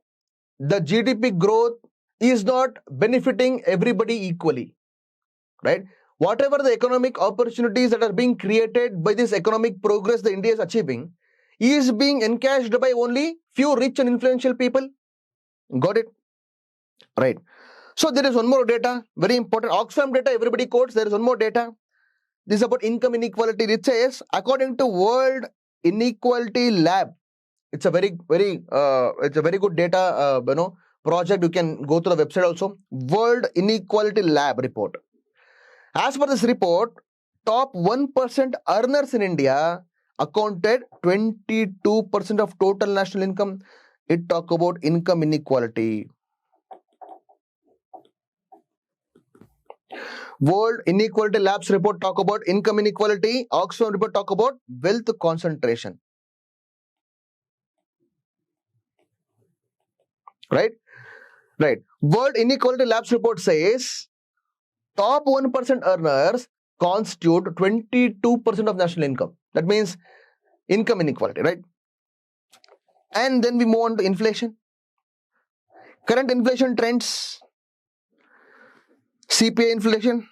the GDP growth is not benefiting everybody equally, right? Whatever the economic opportunities that are being created by this economic progress that India is achieving is being encashed by only few rich and influential people. Got it? Right. So there is one more data, very important. Oxfam data, everybody quotes. There is one more data. This is about income inequality. It says, according to World Inequality Lab, it's a very good data, project. You can go to the website also. World Inequality Lab report. As per this report, top 1% earners in India accounted 22% of total national income. It talk about income inequality. World Inequality Labs report talk about income inequality. Oxfam report talk about wealth concentration. Right? Right. World Inequality Labs report says top 1% earners constitute 22% of national income. That means income inequality, right? And then we move on to inflation. Current inflation trends, CPI inflation,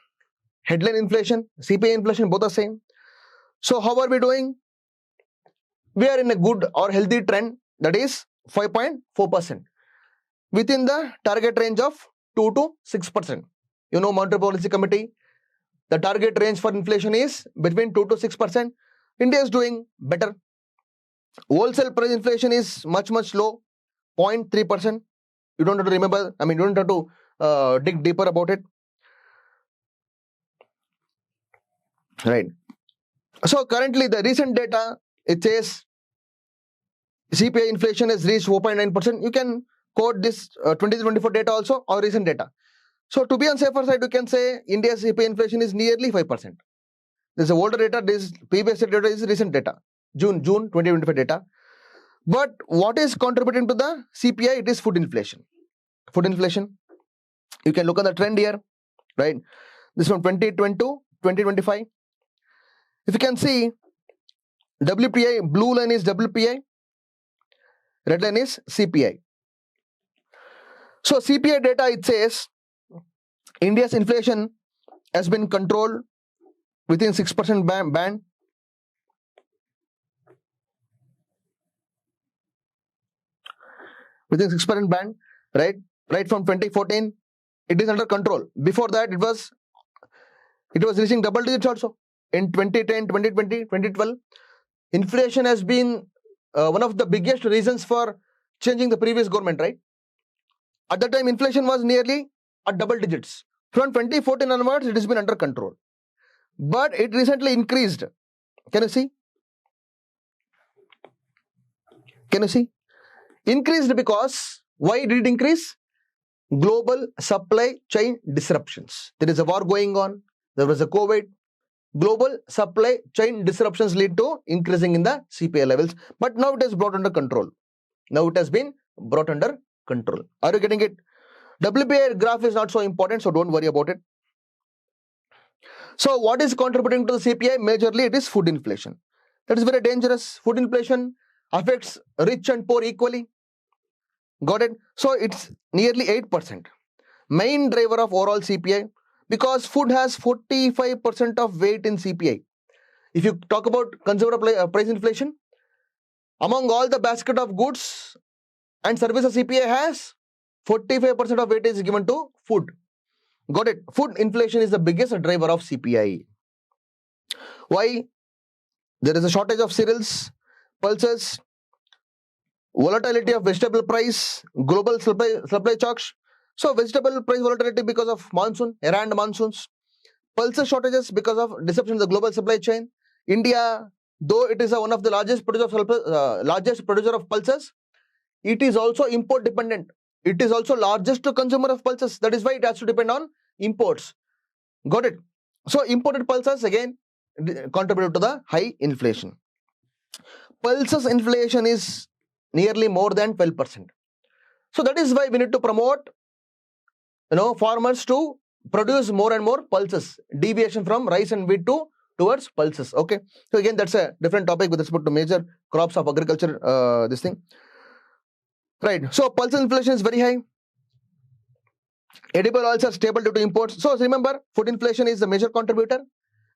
headline inflation, CPI inflation, both are same. So how are we doing? We are in a good or healthy trend, that is 5.4%, within the target range of 2 to 6%. You know, Monetary Policy Committee, the target range for inflation is between 2 to 6%. India is doing better. Wholesale price inflation is much low, 0.3%. You don't have to remember, you don't have to dig deeper about it. Right. So currently the recent data, it says CPI inflation has reached 4.9%. You can quote this 2024 data also or recent data. So to be on safer side, you can say India's CPI inflation is nearly 5%. This is older data, this previous data is recent data, June 2025 data. But what is contributing to the CPI? It is food inflation. Food inflation. You can look at the trend here, right? This from 2020 to 2025. If you can see, WPI, blue line is WPI, red line is CPI. So CPI data, it says India's inflation has been controlled within 6% band. Within 6% band, right? Right from 2014, it is under control. Before that, it was reaching double digits also. In 2010, 2020, 2012, inflation has been one of the biggest reasons for changing the previous government, right? At that time, inflation was nearly at double digits. From 2014 onwards, it has been under control. But it recently increased. Can you see? Can you see? Increased because, why did it increase? Global supply chain disruptions. There is a war going on. There was a COVID. Global supply chain disruptions lead to increasing in the CPI levels. But now it is brought under control. Now it has been brought under control. Are you getting it? WPI graph is not so important, so don't worry about it. So what is contributing to the CPI? Majorly it is food inflation. That is very dangerous. Food inflation affects rich and poor equally. Got it? So it's nearly 8%. Main driver of overall CPI, because food has 45% of weight in CPI. If you talk about consumer price inflation, among all the basket of goods and services, CPI has 45% of weight is given to food. Got it? Food inflation is the biggest driver of CPI. Why? There is a shortage of cereals, pulses, volatility of vegetable price, global supply shocks. So vegetable price volatility because of monsoon, errant monsoons, pulses shortages because of disruption in the global supply chain. India, though it is one of the largest producer of pulses, it is also import dependent. It is also largest consumer of pulses. That is why it has to depend on imports. Got it? So imported pulses again contribute to the high inflation. Pulses inflation is nearly more than 12%. So that is why we need to promote farmers to produce more and more pulses, deviation from rice and wheat towards pulses. Okay. So again, that's a different topic with respect to major crops of agriculture, this thing. Right. So pulses inflation is very high. Edible oils are stable due to imports. So remember, food inflation is the major contributor.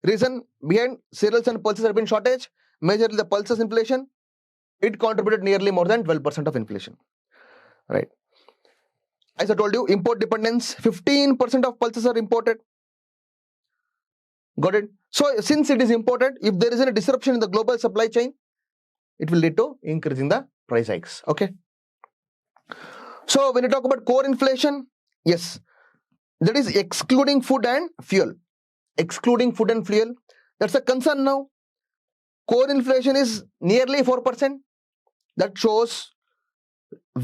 Reason behind cereals and pulses have been shortage. Majorly the pulses inflation, it contributed nearly more than 12% of inflation. Right. As I told you, import dependence, 15% of pulses are imported. Got it? So since it is imported, if there is a disruption in the global supply chain, it will lead to increasing the price hikes. Okay. So when you talk about core inflation, yes, that is excluding food and fuel. Excluding food and fuel, that's a concern now. Core inflation is nearly 4%. That shows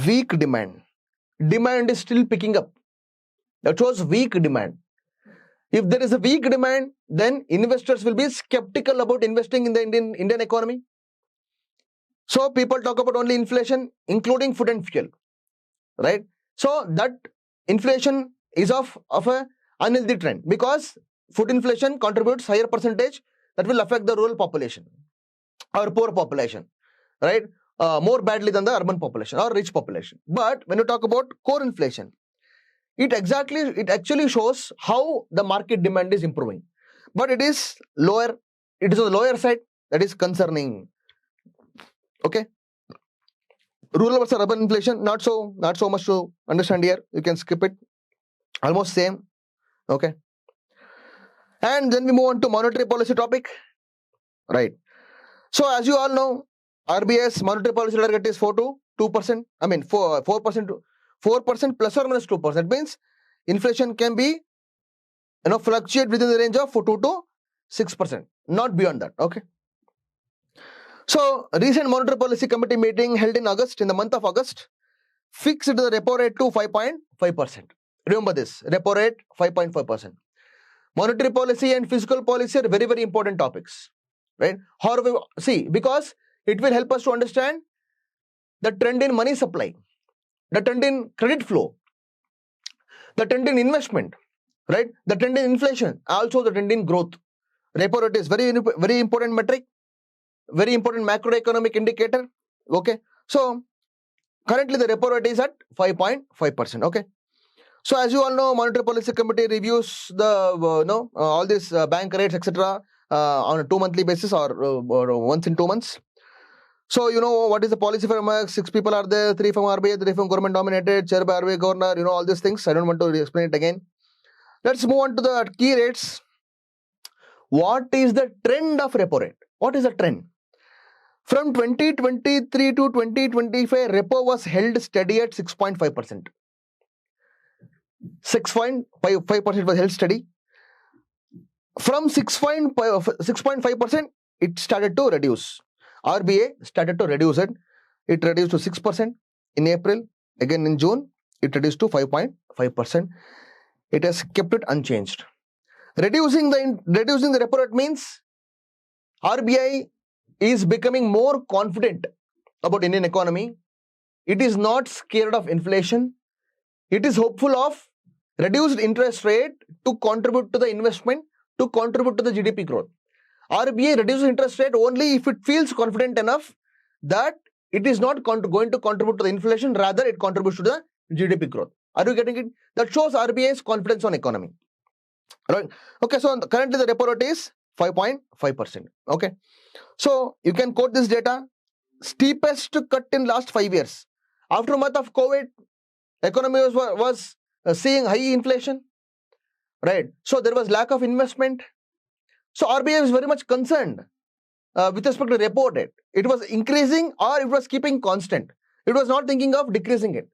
weak demand. Demand is still picking up. That shows weak demand. If there is a weak demand, then investors will be skeptical about investing in the Indian economy. So people talk about only inflation, including food and fuel, right? So that inflation is of a unhealthy trend because food inflation contributes higher percentage that will affect the rural population or poor population, right? More badly than the urban population or rich population. But when you talk about core inflation, it actually shows how the market demand is improving, but it is lower. It is on the lower side. That is concerning. Okay. Rural versus urban inflation, not so much to understand here. You can skip it. Almost same. Okay. And then we move on to monetary policy topic. Right. So as you all know, RBI's monetary policy target is 4 to 2%. I mean 4% to 4% plus or minus 2%. That means inflation can be fluctuate within the range of 2 to 6%, not beyond that. Okay. So recent monetary policy committee meeting held in August, in the month of August, fixed the repo rate to 5.5%. Remember this, repo rate 5.5%. Monetary policy and fiscal policy are very, very important topics, right? However, see, because it will help us to understand the trend in money supply, the trend in credit flow, the trend in investment, right? The trend in inflation, also the trend in growth. Repo rate is very, very important metric, very important macroeconomic indicator. Okay. So currently the repo rate is at 5.5%. Okay. So as you all know, monetary policy committee reviews the all these bank rates, etc. On a 2 monthly basis or once in 2 months. So what is the policy framework? 6 people are there, 3 from RBI, 3 from government dominated, chair by RBI governor. All these things. I don't want to explain it again. Let's move on to the key rates. What is the trend of repo rate? What is the trend? From 2023 to 2025, repo was held steady at 6.5%. 6.5% was held steady. From 6.5%, it started to reduce. RBI started to reduce it. It reduced to 6% in April. Again in June, it reduced to 5.5%. It has kept it unchanged. Reducing the repo rate means RBI is becoming more confident about Indian economy. It is not scared of inflation. It is hopeful of reduced interest rate to contribute to the investment, to contribute to the GDP growth. RBI reduces interest rate only if it feels confident enough that it is not going to contribute to the inflation, rather it contributes to the GDP growth. Are you getting it? That shows RBI's confidence on economy. Right. Okay, so currently the repo rate is 5.5%. Okay. So you can quote this data. Steepest cut in last 5 years. After a month of COVID, economy was seeing high inflation. Right. So there was lack of investment. So RBI was very much concerned with respect to repo rate. It was increasing or it was keeping constant. It was not thinking of decreasing it.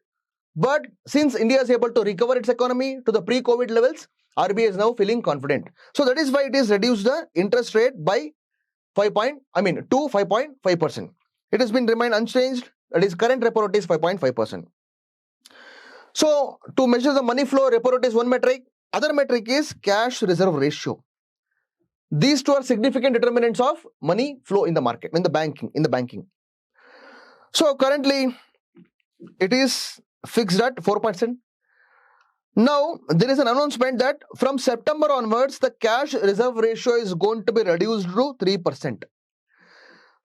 But since India is able to recover its economy to the pre-COVID levels, RBI is now feeling confident. So that is why it is reduced the interest rate by 5.5%. It has been remained unchanged. That is current repo rate is 5.5%. So to measure the money flow, repo rate is one metric. Other metric is cash reserve ratio. These two are significant determinants of money flow in the market, in the banking. So currently it is fixed at 4%. Now there is an announcement that from September onwards, the cash reserve ratio is going to be reduced to 3%.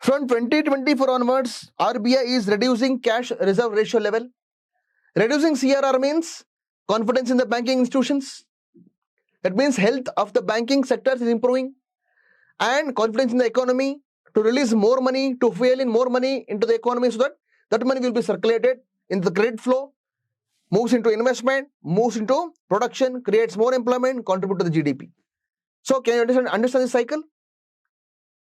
From 2024 onwards, RBI is reducing cash reserve ratio level. Reducing CRR means confidence in the banking institutions. That means health of the banking sector is improving, and confidence in the economy to release more money, to fuel in more money into the economy so that that money will be circulated in the credit flow, moves into investment, moves into production, creates more employment, contribute to the GDP. So can you understand this cycle?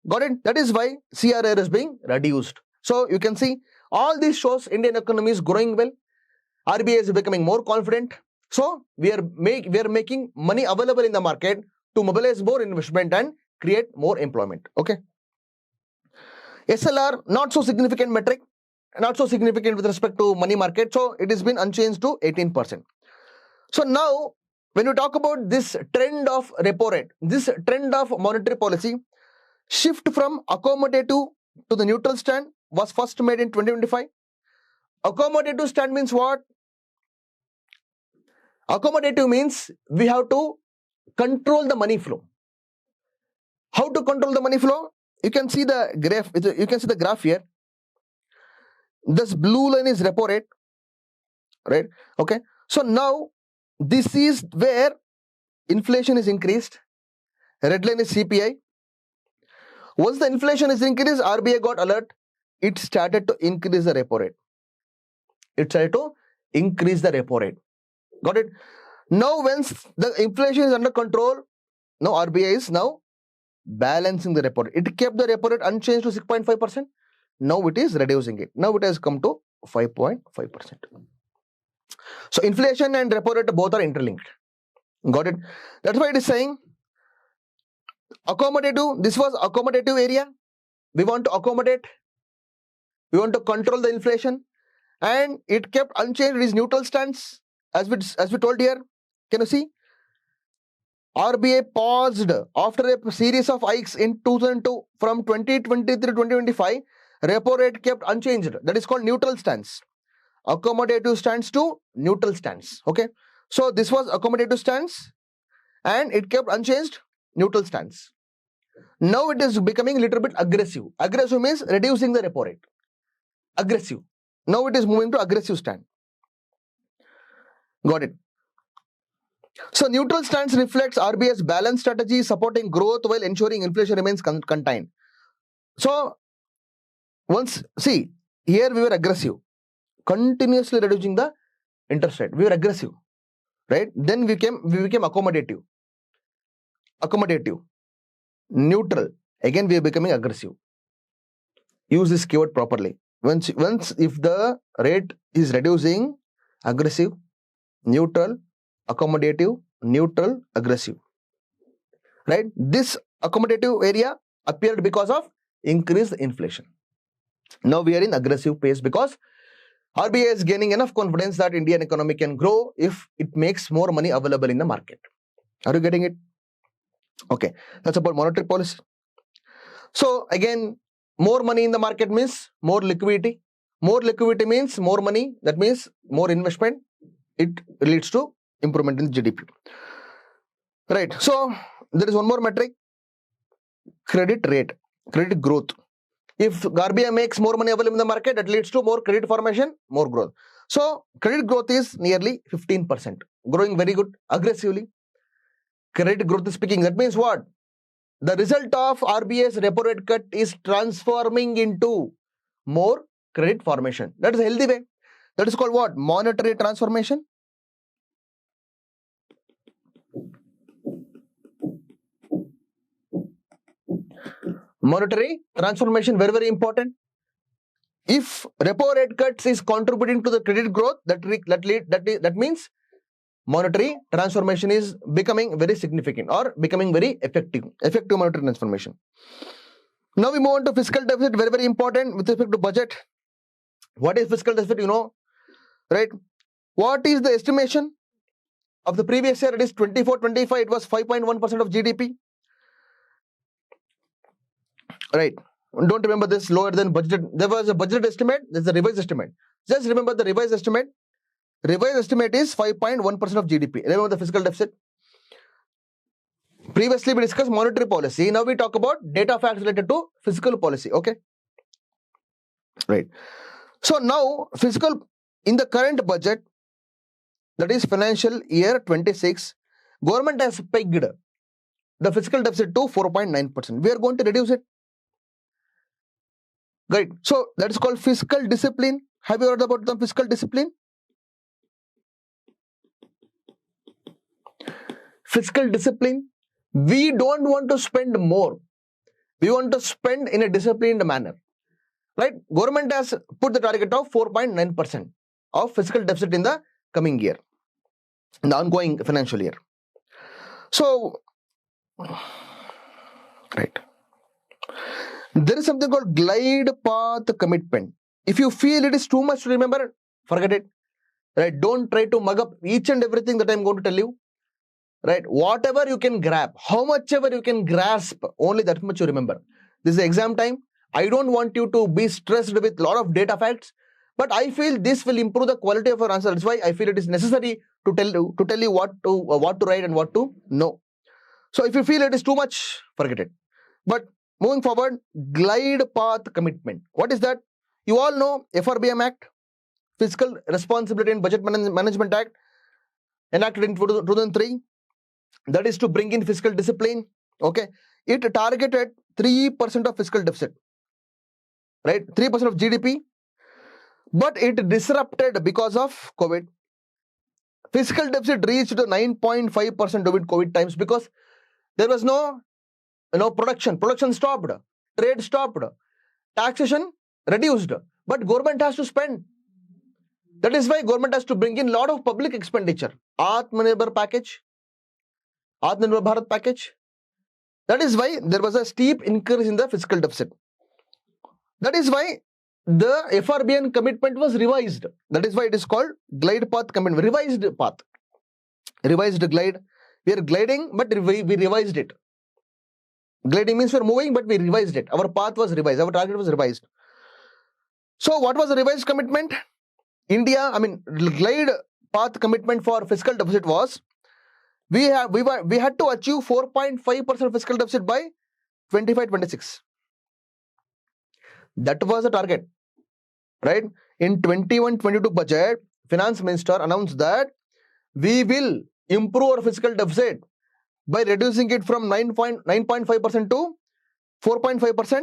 Got it? That is why CRR is being reduced. So you can see all these shows Indian economy is growing well. RBI is becoming more confident. So we are making money available in the market to mobilize more investment and create more employment. Okay. SLR, not so significant metric, not so significant with respect to money market. So it has been unchanged to 18%. So now when you talk about this trend of repo rate, this trend of monetary policy, shift from accommodative to the neutral stand was first made in 2025. Accommodative stand means what? Accommodative means we have to control the money flow. How to control the money flow? You can see the graph. You can see the graph here. This blue line is repo rate, right? Okay. So now this is where inflation is increased. Red line is CPI. Once the inflation is increased, RBI got alert. It started to increase the repo rate. It started to increase the repo rate. Got it? Now, once the inflation is under control, now RBI is now balancing the repo rate. It kept the repo rate unchanged to 6.5%. Now it is reducing it. Now it has come to 5.5%. So inflation and repo rate both are interlinked. Got it? That's why it is saying accommodative. This was accommodative area. We want to accommodate. We want to control the inflation, and it kept unchanged. It is neutral stance, as we told here. Can you see? RBI paused after a series of hikes in 2002 from 2023 to 2025. Repo rate kept unchanged. That is called neutral stance. Accommodative stance to neutral stance. Okay. So this was accommodative stance, and it kept unchanged. Neutral stance. Now it is becoming a little bit aggressive. Aggressive means reducing the repo rate. Aggressive. Now it is moving to aggressive stand. Got it? So neutral stance reflects RBI's balanced strategy supporting growth while ensuring inflation remains contained. So once, see, here we were aggressive, continuously reducing the interest rate. We were aggressive, right? Then we became accommodative. Accommodative. Neutral. Again, we are becoming aggressive. Use this keyword properly. Once if the rate is reducing, aggressive, neutral, accommodative, neutral, aggressive. Right? This accommodative area appeared because of increased inflation. Now we are in aggressive pace because RBI is gaining enough confidence that Indian economy can grow if it makes more money available in the market. Are you getting it? Okay. That's about monetary policy. So again, more money in the market means more liquidity. More liquidity means more money. That means more investment. It leads to improvement in GDP. Right. So there is one more metric. Credit rate. Credit growth. If RBI makes more money available in the market, that leads to more credit formation, more growth. So credit growth is nearly 15%. Growing very good, aggressively. Credit growth is peaking. That means what? The result of RBI's repo rate cut is transforming into more credit formation. That is a healthy way. That is called what? Monetary transformation. Monetary transformation, very, very important. If repo rate cuts is contributing to the credit growth, that means monetary transformation is becoming very significant or becoming very effective. Effective monetary transformation. Now we move on to fiscal deficit, very, very important with respect to budget. What is fiscal deficit? You know, right? What is the estimation of the previous year? It is 24-25. It was 5.1% of GDP. Right. Don't remember this, lower than budgeted. There was a budget estimate. There's a revised estimate. Just remember the revised estimate. Revised estimate is 5.1% of GDP. Remember the fiscal deficit. Previously we discussed monetary policy. Now we talk about data facts related to fiscal policy. Okay. Right. So now fiscal, in the current budget, that is financial year 26, government has pegged the fiscal deficit to 4.9%. We are going to reduce it. Right. So that is called fiscal discipline. Have you heard about the fiscal discipline? Fiscal discipline. We don't want to spend more. We want to spend in a disciplined manner. Right? Government has put the target of 4.9% of fiscal deficit in the coming year, in the ongoing financial year. So, right. There is something called glide path commitment. If you feel it is too much to remember, forget it. Right? Don't try to mug up each and everything that I am going to tell you. Right? Whatever you can grab, how much ever you can grasp, only that much you remember. This is exam time. I don't want you to be stressed with a lot of data facts, but I feel this will improve the quality of your answer. That's why I feel it is necessary to tell you what to write and what to know. So if you feel it is too much, forget it. But moving forward, glide path commitment. What is that? You all know FRBM Act, Fiscal Responsibility and Budget Management Act, enacted in 2003. That is to bring in fiscal discipline. Okay, it targeted 3% of fiscal deficit, right? 3% of GDP, but it disrupted because of COVID. Fiscal deficit reached 9.5% during COVID times because there was no production. Production stopped, trade stopped, taxation reduced, but government has to spend. That is why government has to bring in lot of public expenditure. Atmanirbhar package, Atmanirbhar Bharat package. That is why there was a steep increase in the fiscal deficit. That is why the FRBN commitment was revised. That is why it is called glide path commitment. Revised path. Revised glide. We are gliding, but we revised it. Gliding means we are moving, but we revised it. Our path was revised. Our target was revised. So what was the revised commitment? Glide path commitment for fiscal deficit was we had to achieve 4.5% fiscal deficit by 25-26. That was the target, right? In 21-22 budget, Finance Minister announced that we will improve our fiscal deficit by reducing it from 9.5% to 4.5%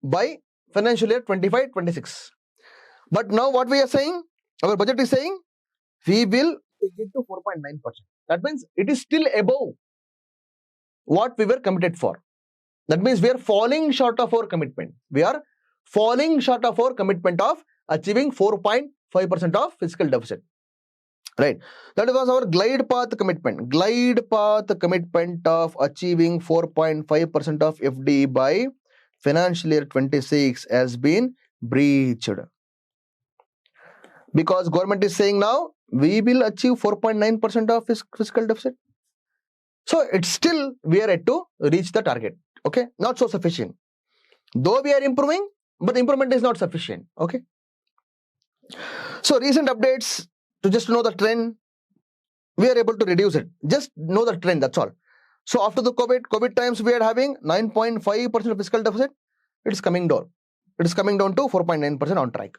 by financial year 25-26. But now what we are saying, our budget is saying, we will take it to 4.9%. That means it is still above what we were committed for. That means we are falling short of our commitment. We are falling short of our commitment of achieving 4.5% of fiscal deficit. Right. That was our glide path commitment. Glide path commitment of achieving 4.5% of FD by financial year 26 has been breached. Because government is saying now, we will achieve 4.9% of fiscal deficit. So it's still, we are yet to reach the target. Okay. Not so sufficient. Though we are improving, but improvement is not sufficient. Okay. So recent updates, to just know the trend, we are able to reduce it. Just know the trend, that's all. So after the COVID times, we are having 9.5% of fiscal deficit. It is coming down. It is coming down to 4.9% on track.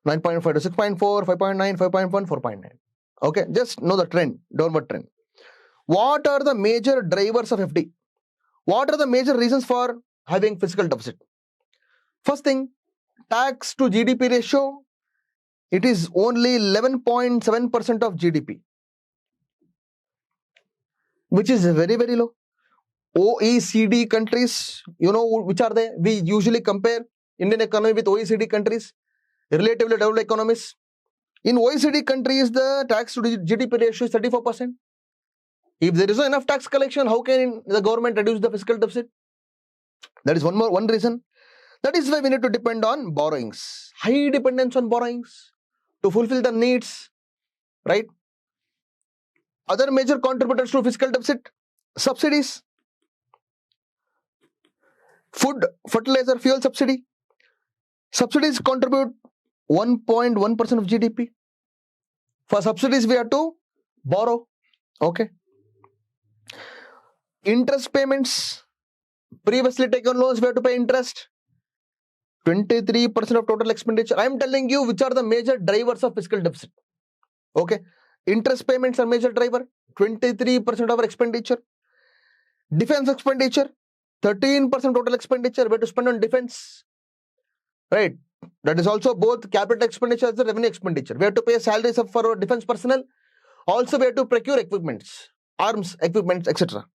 9.5 to 6.4, 5.9, 5.1, 4.9. Okay, just know the trend, downward trend. What are the major drivers of FD? What are the major reasons for having fiscal deficit? First thing, tax to GDP ratio, it is only 11.7% of GDP, which is very, very low. OECD countries, you know which are they? We usually compare Indian economy with OECD countries, relatively developed economies. In OECD countries, the tax to GDP ratio is 34%. If there is not enough tax collection, how can the government reduce the fiscal deficit? That is one reason. That is why we need to depend on borrowings. High dependence on borrowings to fulfill the needs, right? Other major contributors to fiscal deficit, subsidies, food, fertilizer, fuel subsidy. Subsidies contribute 1.1% of GDP. For subsidies, we have to borrow. Okay. Interest payments. Previously taken loans, we have to pay interest. 23% of total expenditure. I am telling you which are the major drivers of fiscal deficit. Okay. Interest payments are major driver. 23% of our expenditure. Defense expenditure. 13% total expenditure. We have to spend on defense. Right. That is also both capital expenditure as the revenue expenditure. We have to pay salaries for our defense personnel. Also, we have to procure equipments, arms, equipments, etc.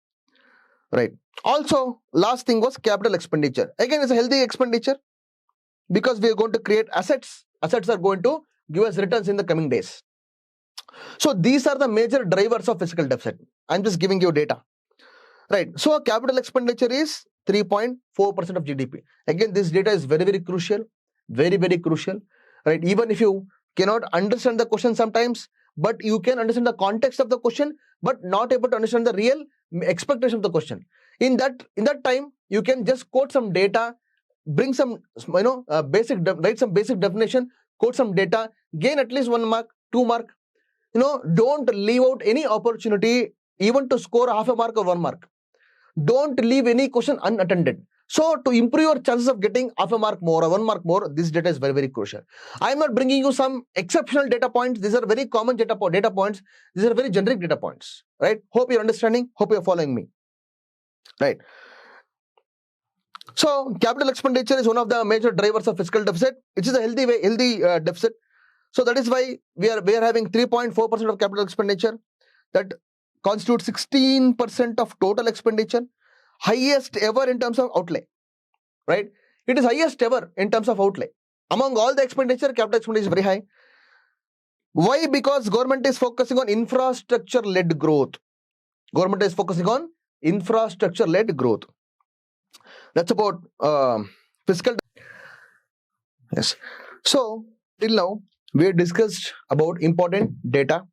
Right. Also, last thing was capital expenditure. Again, it's a healthy expenditure because we are going to create assets. Assets are going to give us returns in the coming days. So these are the major drivers of fiscal deficit. I'm just giving you data. Right. So capital expenditure is 3.4% of GDP. Again, this data is very, very crucial. Very, very crucial. Right. Even if you cannot understand the question sometimes, but you can understand the context of the question, but not able to understand the real expectation of the question. In that time, you can just quote some data, bring some, write some basic definition, quote some data, gain at least 1 mark, 2 mark. Don't leave out any opportunity even to score half a mark or 1 mark. Don't leave any question unattended. So to improve your chances of getting half a mark more or 1 mark more, this data is very, very crucial. I am not bringing you some exceptional data points. These are very common data points. These are very generic data points, right? Hope you're understanding. Hope you're following me, right? So capital expenditure is one of the major drivers of fiscal deficit. It is a healthy deficit. So that is why we are having 3.4% of capital expenditure. That constitutes 16% of total expenditure, highest ever in terms of outlay, right? It is highest ever in terms of outlay. Among all the expenditure, capital expenditure is very high. Why? Because government is focusing on infrastructure-led growth. Government is focusing on infrastructure-led growth. That's about fiscal. Yes. So till now, we discussed about important data,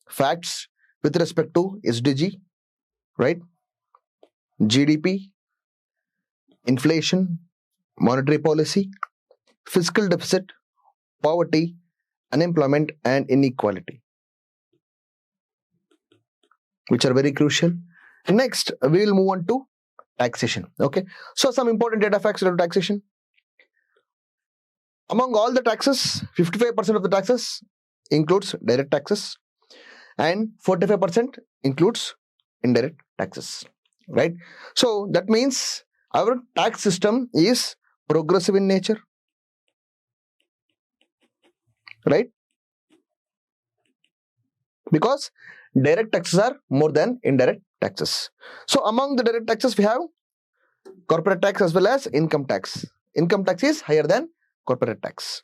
facts with respect to SDG, right? GDP, inflation, monetary policy, fiscal deficit, poverty, unemployment, and inequality, which are very crucial. Next, we will move on to taxation. Okay. So some important data facts related to taxation. Among all the taxes, 55% of the taxes includes direct taxes and 45% includes indirect taxes, right? So that means our tax system is progressive in nature, right? Because direct taxes are more than indirect taxes. So among the direct taxes, we have corporate tax as well as income tax. Income tax is higher than corporate tax.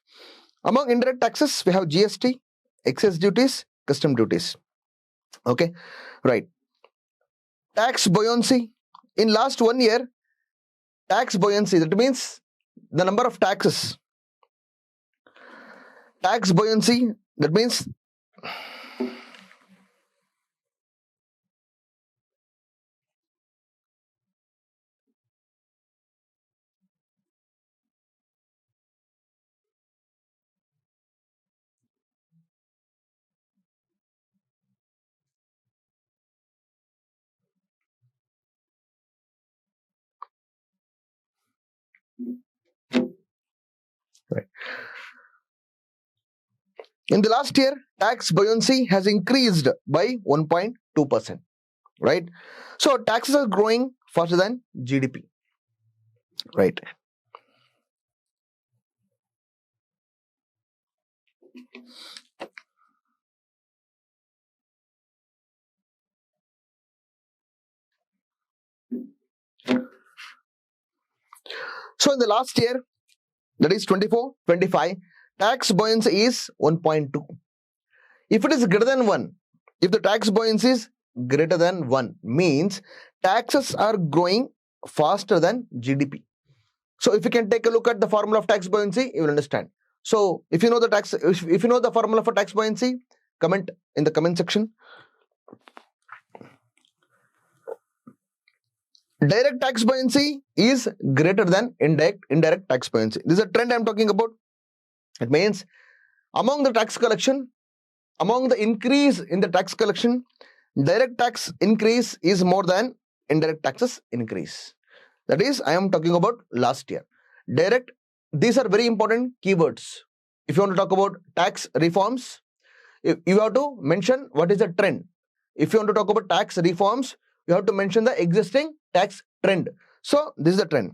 Among indirect taxes, we have GST, excess duties, custom duties. Okay, right. Tax buoyancy. In last 1 year, tax buoyancy, that means the number of taxes. Tax buoyancy, that means right. In the last year, tax buoyancy has increased by 1.2%, right? So taxes are growing faster than GDP, right? So in the last year, that is 24-25, tax buoyancy is 1.2. If it is greater than 1, if the tax buoyancy is greater than 1, means taxes are growing faster than GDP. So if you can take a look at the formula of tax buoyancy, you will understand. So if you know if you know the formula for tax buoyancy, comment in the comment section. Direct tax buoyancy is greater than indirect tax buoyancy. This is a trend I am talking about. It means among the tax collection, among the increase in the tax collection, direct tax increase is more than indirect taxes increase. That is, I am talking about last year. Direct, these are very important keywords. If you want to talk about tax reforms, you have to mention what is the trend. If you want to talk about tax reforms, you have to mention the existing tax trend. So this is the trend.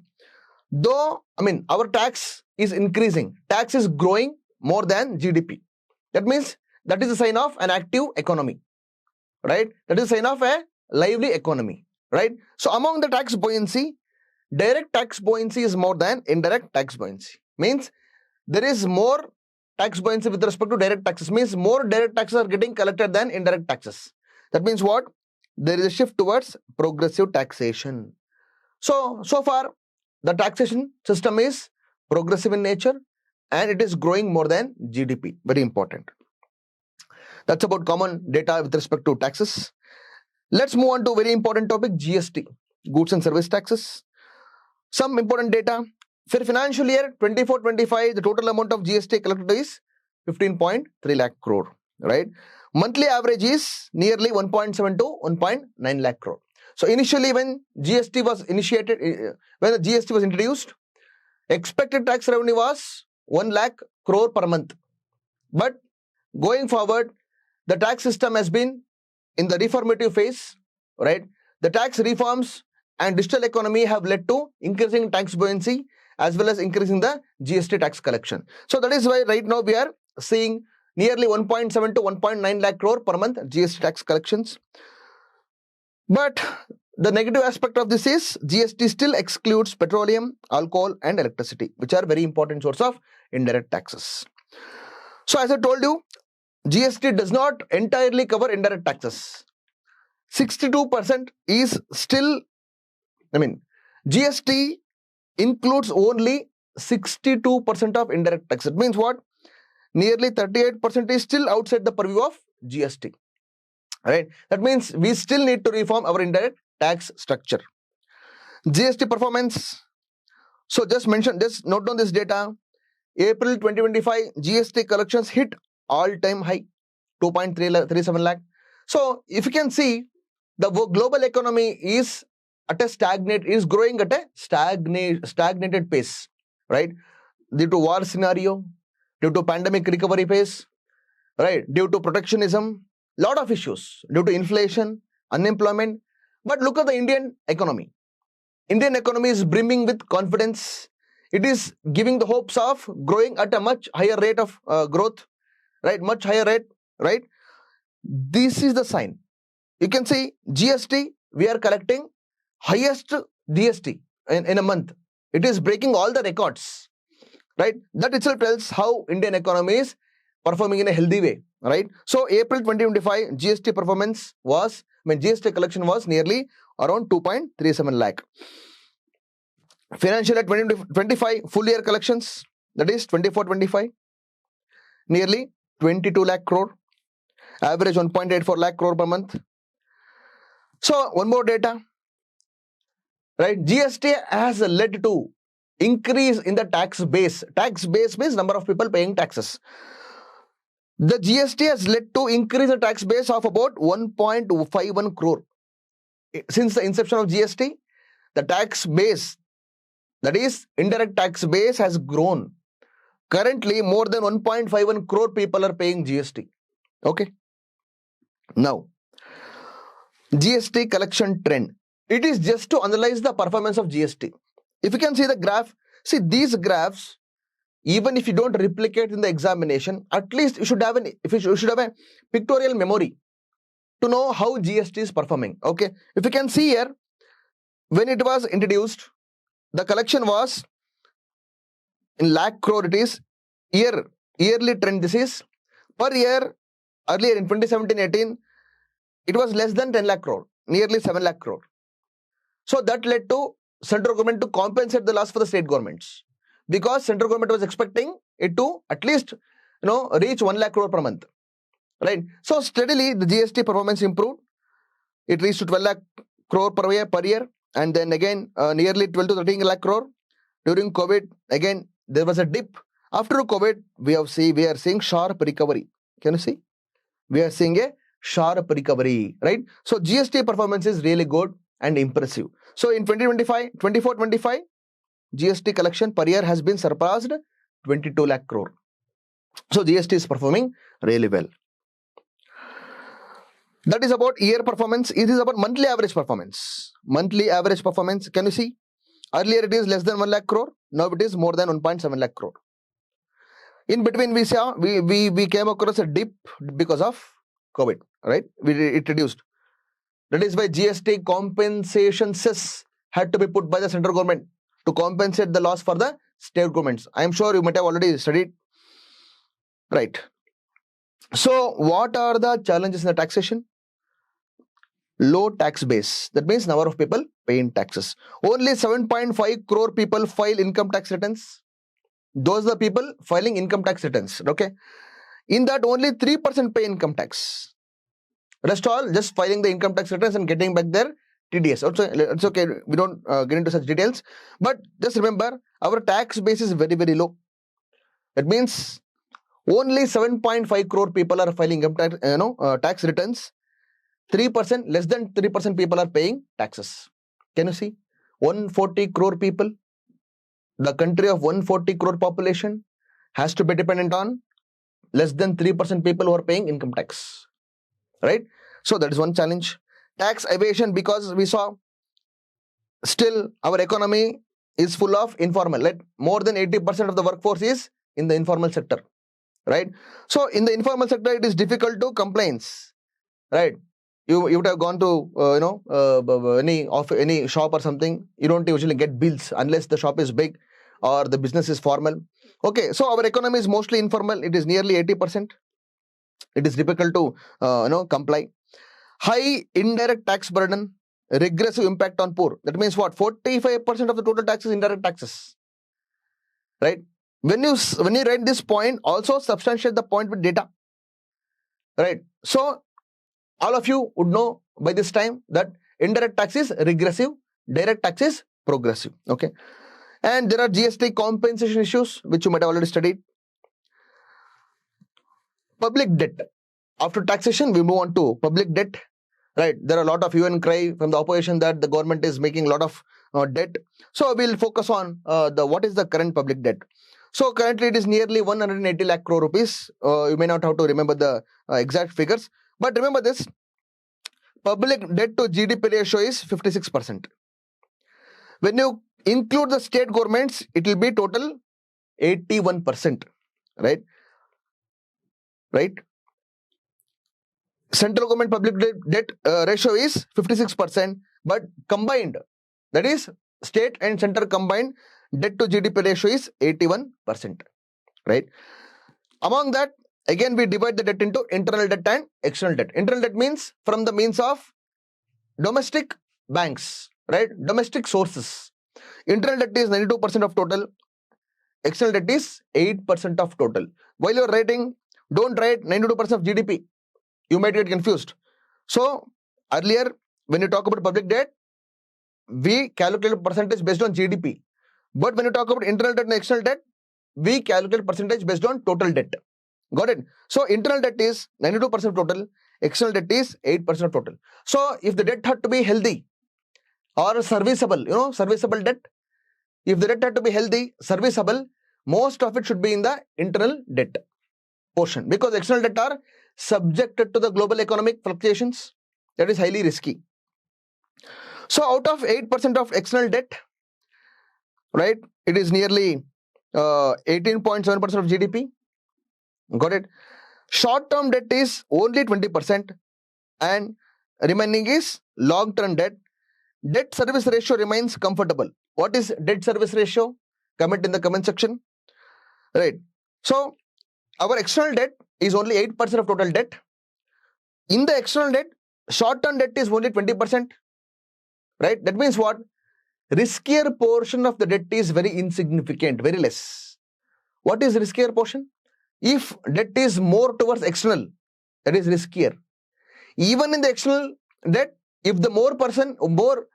Though, our tax is increasing, tax is growing more than GDP. That means that is a sign of an active economy, right? That is a sign of a lively economy, right? So among the tax buoyancy, direct tax buoyancy is more than indirect tax buoyancy. Means there is more tax buoyancy with respect to direct taxes. Means more direct taxes are getting collected than indirect taxes. That means what? There is a shift towards progressive taxation. So far, the taxation system is progressive in nature and it is growing more than GDP. Very important. That's about common data with respect to taxes. Let's move on to a very important topic, GST, goods and service taxes. Some important data. For financial year 24-25, the total amount of GST collected is 15.3 lakh crore. right? Monthly average is nearly 1.7 to 1.9 lakh crore. So initially when GST was initiated, when the GST was introduced, expected tax revenue was 1 lakh crore per month. But going forward, the tax system has been in the reformative phase, right? The tax reforms and digital economy have led to increasing tax buoyancy as well as increasing the GST tax collection. So that is why right now we are seeing nearly 1.7 to 1.9 lakh crore per month GST tax collections. But the negative aspect of this is GST still excludes petroleum, alcohol and electricity, which are very important source of indirect taxes. So as I told you, GST does not entirely cover indirect taxes. 62% is still, GST includes only 62% of indirect tax. It means what? Nearly 38% is still outside the purview of GST. Right? That means we still need to reform our indirect tax structure. GST performance. So just note down this data. April 2025 GST collections hit all-time high, 2.37 lakh. So if you can see, the global economy is growing at a stagnated pace, right? Due to war scenario, due to pandemic recovery phase, right? Due to protectionism, lot of issues, due to inflation, unemployment. But look at the Indian economy. Indian economy is brimming with confidence. It is giving the hopes of growing at a much higher rate of growth, right? Much higher rate, right? This is the sign. You can see GST, we are collecting highest GST in a month. It is breaking all the records, right? That itself tells how Indian economy is performing in a healthy way, right? So April 2025 GST performance was, GST collection was nearly around 2.37 lakh. Financial year 2025 full year collections, that is 24-25, nearly 22 lakh crore, average 1.84 lakh crore per month. So one more data, right? GST has led to increase in the tax base. Tax base means number of people paying taxes. The GST has led to increase the tax base of about 1.51 crore. Since the inception of GST, the tax base, that is indirect tax base, has grown. Currently, more than 1.51 crore people are paying GST. Okay. Now, GST collection trend. It is just to analyze the performance of GST. If you can see the graph, see these graphs, even if you don't replicate in the examination, at least you should have a pictorial memory to know how GST is performing. Okay. If you can see here, when it was introduced, the collection was in lakh crore. It is yearly trend. This is per year. Earlier in 2017-18, it was less than 10 lakh crore, nearly 7 lakh crore. So that led to central government to compensate the loss for the state governments, because central government was expecting it to at least reach 1 lakh crore per month, right? So steadily the GST performance improved. It reached to 12 lakh crore per year, and then again nearly 12 to 13 lakh crore. During COVID, again there was a dip. After COVID, we are seeing sharp recovery. Can you see? We are seeing a sharp recovery, right? So GST performance is really good and impressive. So in 24-25, GST collection per year has been surpassed 22 lakh crore. So GST is performing really well. That is about year performance. It is about monthly average performance. Monthly average performance, can you see? Earlier it is less than 1 lakh crore. Now it is more than 1.7 lakh crore. In between we saw, we came across a dip because of COVID, right? It reduced. That is why GST compensation cess had to be put by the central government to compensate the loss for the state governments. I am sure you might have already studied, right? So what are the challenges in the taxation? Low tax base. That means number of people paying taxes. Only 7.5 crore people file income tax returns. Those are the people filing income tax returns. Okay. In that, only 3% pay income tax. Rest all just filing the income tax returns and getting back their TDS. Also, it's okay. We don't get into such details. But just remember, our tax base is very, very low. That means Only 7.5 crore people are filing income tax, tax returns. 3%, less than 3% people are paying taxes. Can you see? 140 crore people, the country of 140 crore population has to be dependent on less than 3% people who are paying income tax. Right? So that is one challenge. Tax evasion, because we saw still our economy is full of informal. Like more than 80% of the workforce is in the informal sector. Right? So in the informal sector, it is difficult to complaints. Right? You would have gone to any shop or something. You don't usually get bills unless the shop is big or the business is formal. Okay, so our economy is mostly informal. It is nearly 80%. It is difficult to comply. High indirect tax burden, regressive impact on poor. That means what? 45% of the total tax is indirect taxes. Right? When you write this point, also substantiate the point with data. Right? So all of you would know by this time that indirect tax is regressive, direct tax is progressive. Okay. And there are GST compensation issues which you might have already studied. Public debt. After taxation, we move on to public debt. Right. There are a lot of hue and cry from the opposition that the government is making a lot of debt. So we'll focus on what is the current public debt. So currently it is nearly 180 lakh crore rupees. You may not have to remember the exact figures, but remember this. Public debt to GDP ratio is 56%. When you include the state governments, it will be total 81%. Right? Right? Central government public debt ratio is 56%, but combined, that is state and center combined, debt to GDP ratio is 81%. Right? Among that, again, we divide the debt into internal debt and external debt. Internal debt means from the means of domestic banks, right? Domestic sources. Internal debt is 92% of total. External debt is 8% of total. While you're writing, don't write 92% of GDP. You might get confused. So, earlier, when you talk about public debt, we calculate percentage based on GDP. But when you talk about internal debt and external debt, we calculate percentage based on total debt. Got it? So, internal debt is 92% of total. External debt is 8% of total. So, if the debt had to be healthy or serviceable, serviceable debt, if the debt had to be healthy, serviceable, most of it should be in the internal debt portion, because external debt are subjected to the global economic fluctuations. That is highly risky. So, out of 8% of external debt, right, it is nearly 18.7% of GDP. Got it? Short-term debt is only 20% and remaining is long-term debt. Debt service ratio remains comfortable. What is debt service ratio? Comment in the comment section. Right. So, our external debt is only 8% of total debt. In the external debt, short-term debt is only 20%. Right? That means what? Riskier portion of the debt is very insignificant, very less. What is riskier portion? If debt is more towards external, that is riskier. Even in the external debt, if the more percent or more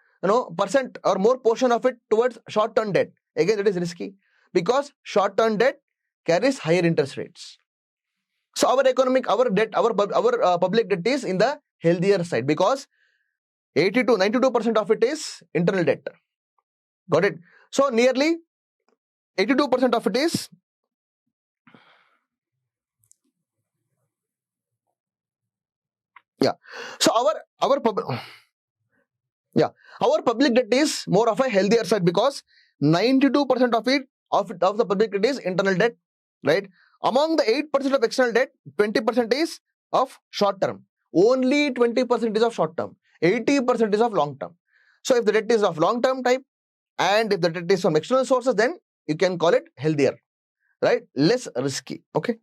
portion of it towards short-term debt, again that is risky, because short-term debt carries higher interest rates. So our public debt is in the healthier side, because 80 to 92% of it is internal debt. Got it? So nearly 82% of it is So our public debt is more of a healthier side, because 92% of the public debt is internal debt, right? Among the 8% of external debt, 20% is of short term. Only 20% is of short term. 80% is of long term. So if the debt is of long term type and if the debt is from external sources, then you can call it healthier, right? Less risky. Okay.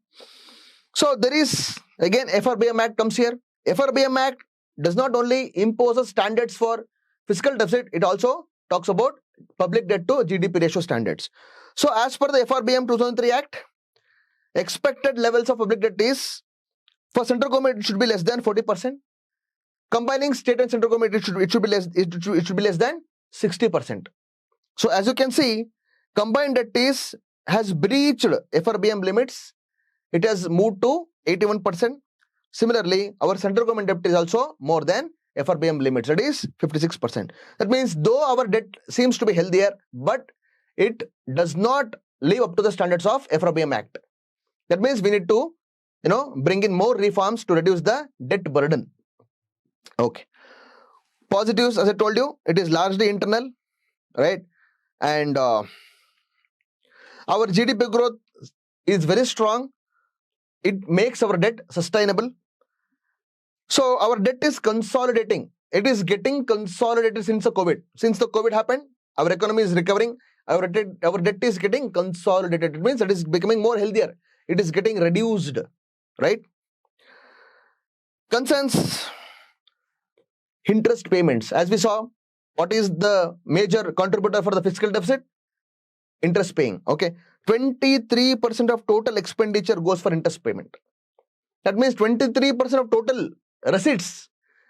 So there is again FRBM Act comes here. FRBM Act does not only impose standards for fiscal deficit, it also talks about public debt to GDP ratio standards. So as per the FRBM 2003 Act, expected levels of public debt is, for central government, it should be less than 40%. Combining state and central government, it should be less than 60%. So as you can see, combined debt has breached FRBM limits it has moved to 81%. Similarly, our central government debt is also more than FRBM limits, that is 56%. That means though our debt seems to be healthier, but it does not live up to the standards of FRBM Act. That means we need to, bring in more reforms to reduce the debt burden. Okay. Positives, as I told you, it is largely internal, right? And our GDP growth is very strong. It makes our debt sustainable. So our debt is consolidating. It is getting consolidated since the COVID. Since the COVID happened, our economy is recovering. Our debt is getting consolidated. It means it is becoming more healthier. It is getting reduced, right? Concerns, interest payments. As we saw, what is the major contributor for the fiscal deficit? Interest paying. Okay. 23% of total expenditure goes for interest payment. That means 23% of total receipts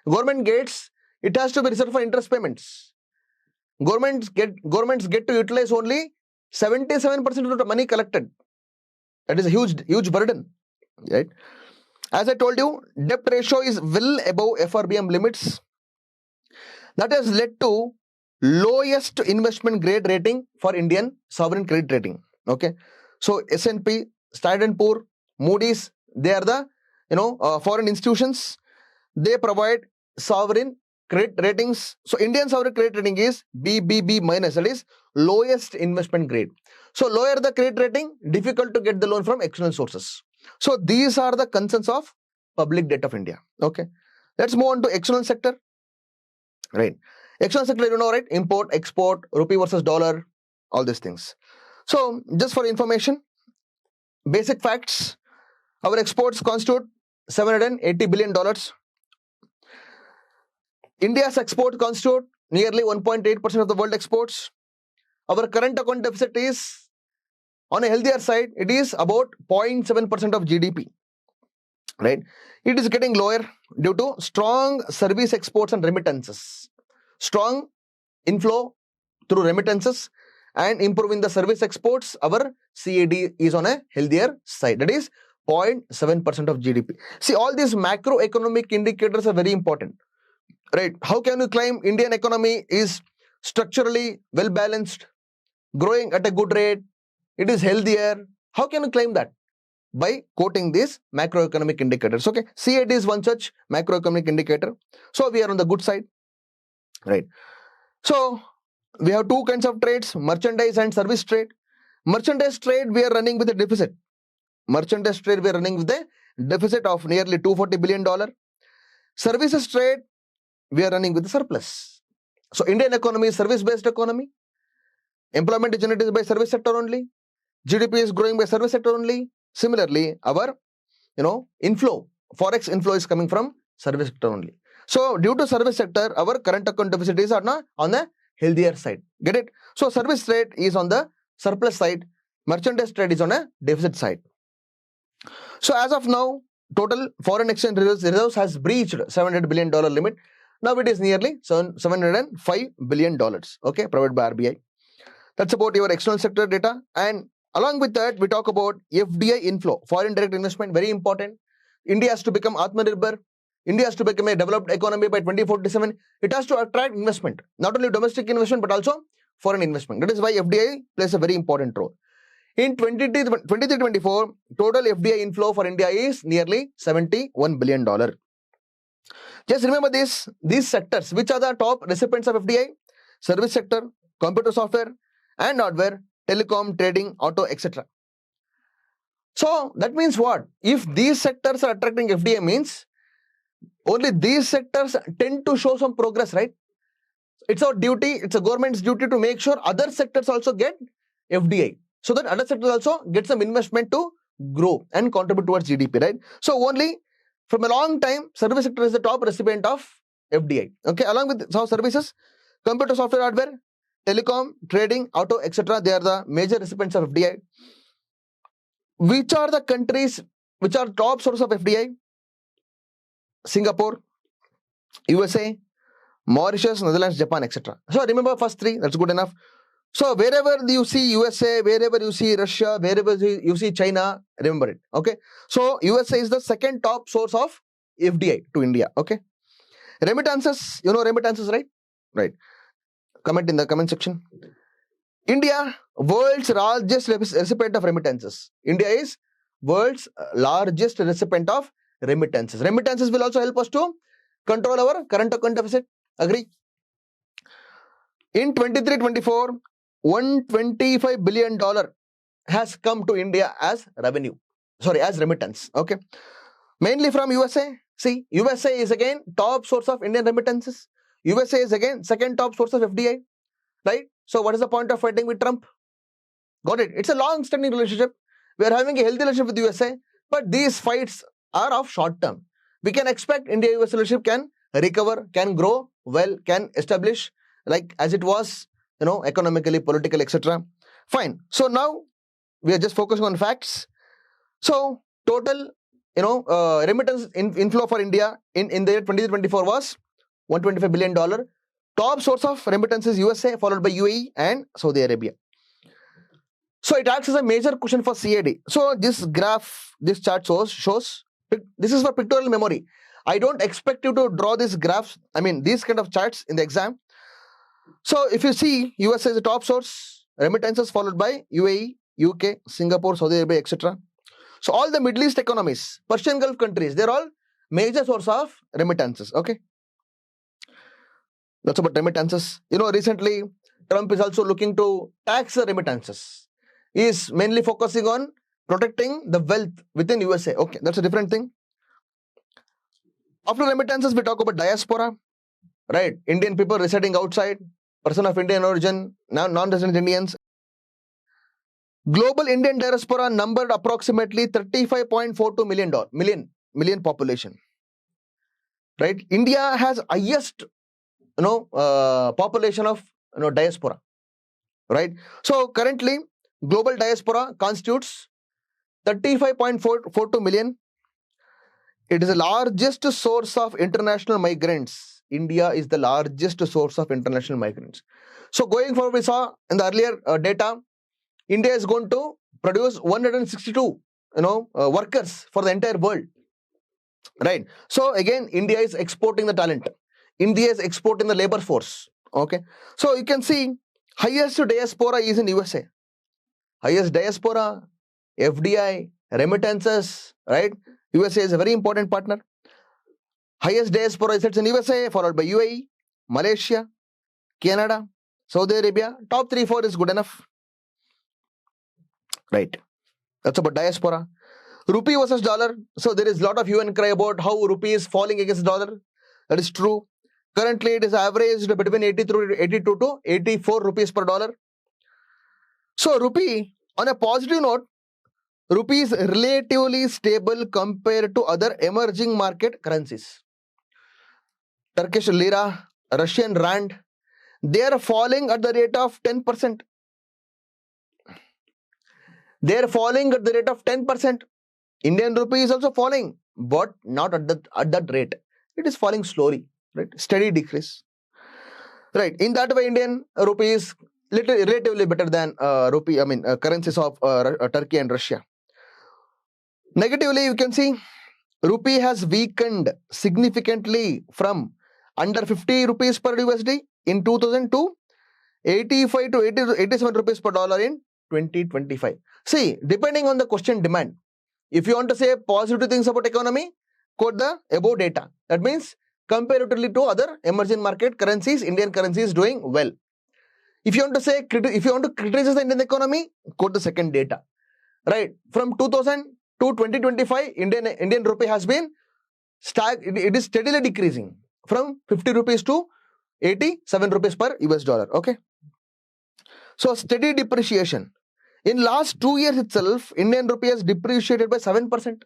government gets, it has to be reserved for interest payments. Governments get to utilize only 77% of the money collected. That is a huge burden, right? As I told you, debt ratio is well above FRBM limits. That has led to lowest investment grade rating for Indian sovereign credit rating. Okay, so S&P, Standard & Poor, Moody's, they are the foreign institutions. They provide sovereign credit ratings. So Indian sovereign credit rating is BBB minus, that is lowest investment grade. So lower the credit rating, difficult to get the loan from external sources. So these are the concerns of public debt of India. Okay, let's move on to external sector. Right, external sector, right? Import, export, rupee versus dollar, all these things. So just for information, basic facts: our exports constitute $780 billion. India's export constitute nearly 1.8% of the world exports. Our current account deficit is on a healthier side. It is about 0.7% of GDP. Right? It is getting lower due to strong service exports and remittances. Strong inflow through remittances and improving the service exports, our CAD is on a healthier side. That is 0.7% of GDP. See, all these macroeconomic indicators are very important. Right? How can you claim Indian economy is structurally well balanced, growing at a good rate, it is healthier? How can you claim that? By quoting these macroeconomic indicators. Okay, CAD is one such macroeconomic indicator. So we are on the good side. Right. So we have two kinds of trades, merchandise and service trade. Merchandise trade, we are running with a deficit. Merchandise trade, we are running with a deficit of nearly $240 billion. Services trade, we are running with a surplus. So Indian economy is service-based economy. Employment is generated by service sector only. GDP is growing by service sector only. Similarly, our inflow, forex inflow is coming from service sector only. So due to service sector, our current account deficit is on the healthier side. Get it? So service trade is on the surplus side. Merchandise trade is on a deficit side. So as of now, total foreign exchange reserves has breached $700 billion limit. Now it is nearly $705 billion. Okay, provided by RBI. That's about your external sector data. And along with that, we talk about FDI inflow, foreign direct investment, very important. India has to become Atmanirbhar. India has to become a developed economy by 2047. It has to attract investment, not only domestic investment, but also foreign investment. That is why FDI plays a very important role. In 23-24, total FDI inflow for India is nearly $71 billion. Just remember these sectors, which are the top recipients of FDI? Service sector, computer software and hardware, telecom, trading, auto, etc. So that means what? If these sectors are attracting FDI, means only these sectors tend to show some progress, right? It's our duty, it's a government's duty to make sure other sectors also get FDI, so that other sectors also get some investment to grow and contribute towards GDP, right? So only from a long time, service sector is the top recipient of FDI. Okay, along with some services, computer software, hardware, telecom, trading, auto, etc. They are the major recipients of FDI. Which are the countries which are top source of FDI? Singapore, USA, Mauritius, Netherlands, Japan, etc. So remember first three, that's good enough. So wherever you see USA, wherever you see Russia, wherever you see China, remember it. Okay. So USA is the second top source of FDI to India. Okay. Remittances, you know remittances, right? Right. Comment in the comment section. India, world's largest recipient of remittances. India is world's largest recipient of remittances. Remittances will also help us to control our current account deficit. Agree? In 23-24, $125 billion has come to India as revenue. Sorry, as remittance. Okay. Mainly from USA. See, USA is again top source of Indian remittances. USA is again second top source of FDI. Right? So what is the point of fighting with Trump? Got it? It's a long-standing relationship. We are having a healthy relationship with USA, but these fights are of short term. We can expect India-US relationship can recover, can grow well, can establish like as it was, economically, politically, etc. Fine. So now we are just focusing on facts. So total, remittance inflow for India in the year 2024 was $125 billion. Top source of remittance is USA, followed by UAE and Saudi Arabia. So it acts as a major cushion for CAD. So this graph, this chart shows this is for pictorial memory. I don't expect you to draw these graphs, these kind of charts in the exam. So if you see, USA is the top source, remittances followed by UAE, UK, Singapore, Saudi Arabia, etc. So all the Middle East economies, Persian Gulf countries, they're all major source of remittances. Okay. That's about remittances. Recently, Trump is also looking to tax the remittances. He is mainly focusing on protecting the wealth within USA. Okay, that's a different thing. After remittances, we talk about diaspora. Right, Indian people residing outside, person of Indian origin, non-resident Indians. Global Indian diaspora numbered approximately 35.42 million population. Right, India has highest population of diaspora. Right, so currently global diaspora constitutes 35.42 million. It is the largest source of international migrants. India is the largest source of international migrants. So going forward, we saw in the earlier data, India is going to produce 162 workers for the entire world. Right. So again, India is exporting the talent. India is exporting the labor force. Okay. So you can see highest diaspora is in USA. Highest diaspora, FDI, remittances, right? USA is a very important partner. Highest diaspora is in USA, followed by UAE, Malaysia, Canada, Saudi Arabia. Top 3-4 is good enough. Right. That's about diaspora. Rupee versus dollar. So there is a lot of hue and cry about how rupee is falling against dollar. That is true. Currently, it is averaged between 82 to 84 rupees per dollar. So rupee, on a positive note, rupee is relatively stable compared to other emerging market currencies. Turkish lira, Russian rand, they are falling at the rate of 10%. They are falling at the rate of 10%. Indian rupee is also falling, but not at that rate. It is falling slowly, right? Steady decrease. Right. In that way, Indian rupee is relatively better than currencies of Turkey and Russia. Negatively, you can see rupee has weakened significantly from under 50 rupees per USD in 2000 to 85 to 80 to 87 rupees per dollar in 2025. See, depending on the question demand, if you want to say positive things about economy, quote the above data. That means comparatively to other emerging market currencies, Indian currency is doing well. If you want to criticize the Indian economy, quote the second data. Right, from 2000 to 2025, Indian rupee has been it is steadily decreasing from 50 rupees to 87 rupees per US dollar. Okay. So steady depreciation. In last 2 years itself, Indian rupee has depreciated by 7%.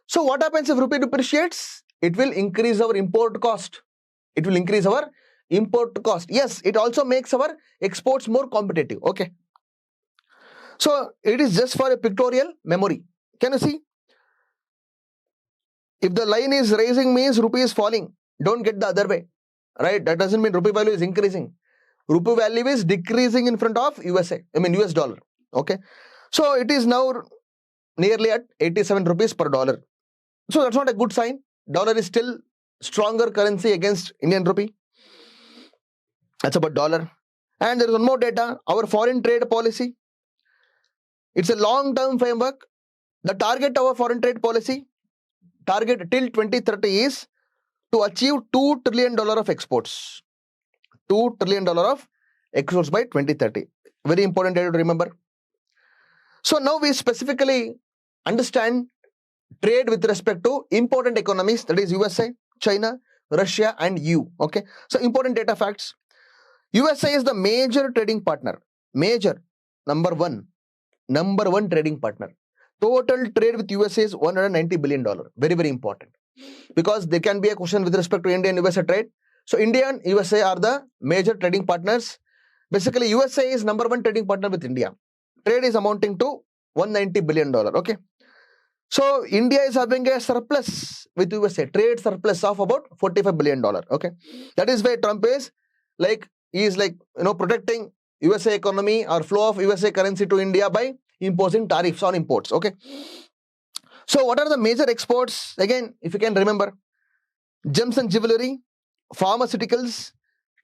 So what happens if rupee depreciates? It will increase our import cost. It will increase our import cost. Yes, it also makes our exports more competitive. Okay. So it is just for a pictorial memory. Can you see? If the line is rising means rupee is falling. Don't get the other way. Right? That doesn't mean rupee value is increasing. Rupee value is decreasing in front of US dollar. Okay. So it is now nearly at 87 rupees per dollar. So that's not a good sign. Dollar is still stronger currency against Indian rupee. That's about dollar. And there is one more data, our foreign trade policy. It's a long-term framework. The target of our foreign trade policy, target till 2030 is to achieve $2 trillion of exports. $2 trillion of exports by 2030. Very important data to remember. So now we specifically understand trade with respect to important economies, that is USA, China, Russia and EU. Okay. So important data facts. USA is the major trading partner. Major. Number one trading partner. Total trade with USA is $190 billion. Very, very important. Because there can be a question with respect to India and USA trade. So India and USA are the major trading partners. Basically, USA is number one trading partner with India. Trade is amounting to $190 billion. Okay. So India is having a surplus with USA, trade surplus of about $45 billion. Okay. That is why Trump is protecting USA economy or flow of USA currency to India by imposing tariffs on imports. Okay. So what are the major exports? Again, if you can remember, gems and jewelry, pharmaceuticals,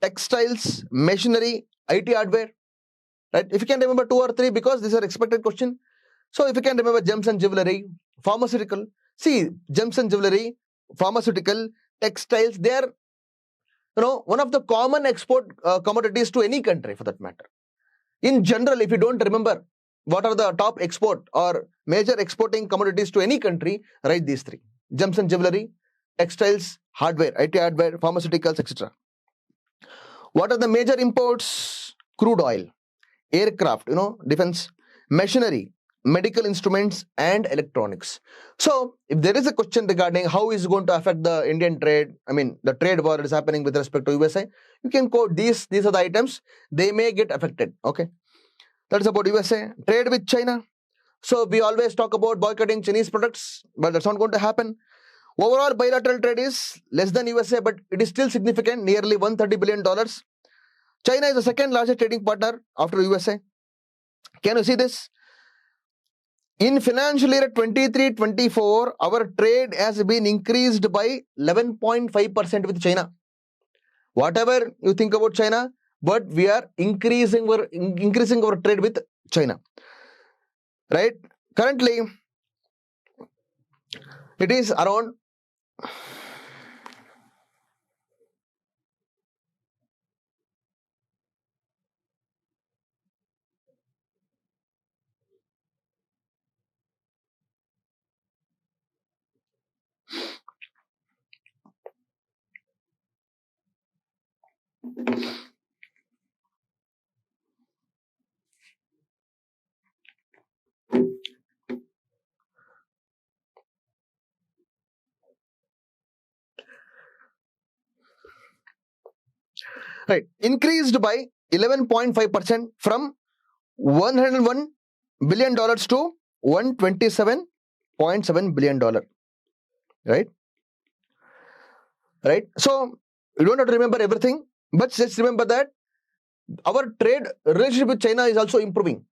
textiles, machinery, IT hardware. Right? If you can remember 2 or 3, because these are expected question. So if you can remember gems and jewelry, pharmaceutical. See, gems and jewelry, pharmaceutical, textiles, they are one of the common export commodities to any country for that matter. In general, if you don't remember what are the top export or major exporting commodities to any country, write these 3. Gems and jewelry, textiles, hardware, IT hardware, pharmaceuticals, etc. What are the major imports? Crude oil, aircraft, defense, machinery, medical instruments and electronics. So if there is a question regarding how is it going to affect the Indian trade, the trade war that is happening with respect to USA, you can quote these are the items, they may get affected. Okay. That is about USA. Trade with China. So we always talk about boycotting Chinese products, but that's not going to happen. Overall bilateral trade is less than USA, but it is still significant, nearly $130 billion. China is the second largest trading partner after USA. Can you see this? In financial year 23-24, our trade has been increased by 11.5% with China. Whatever you think about China, but we are increasing our trade with China. Right? Currently, it is around increased by 11.5% from $101 billion to $127.7 billion. Right? So you don't have to remember everything, but just remember that our trade relationship with China is also improving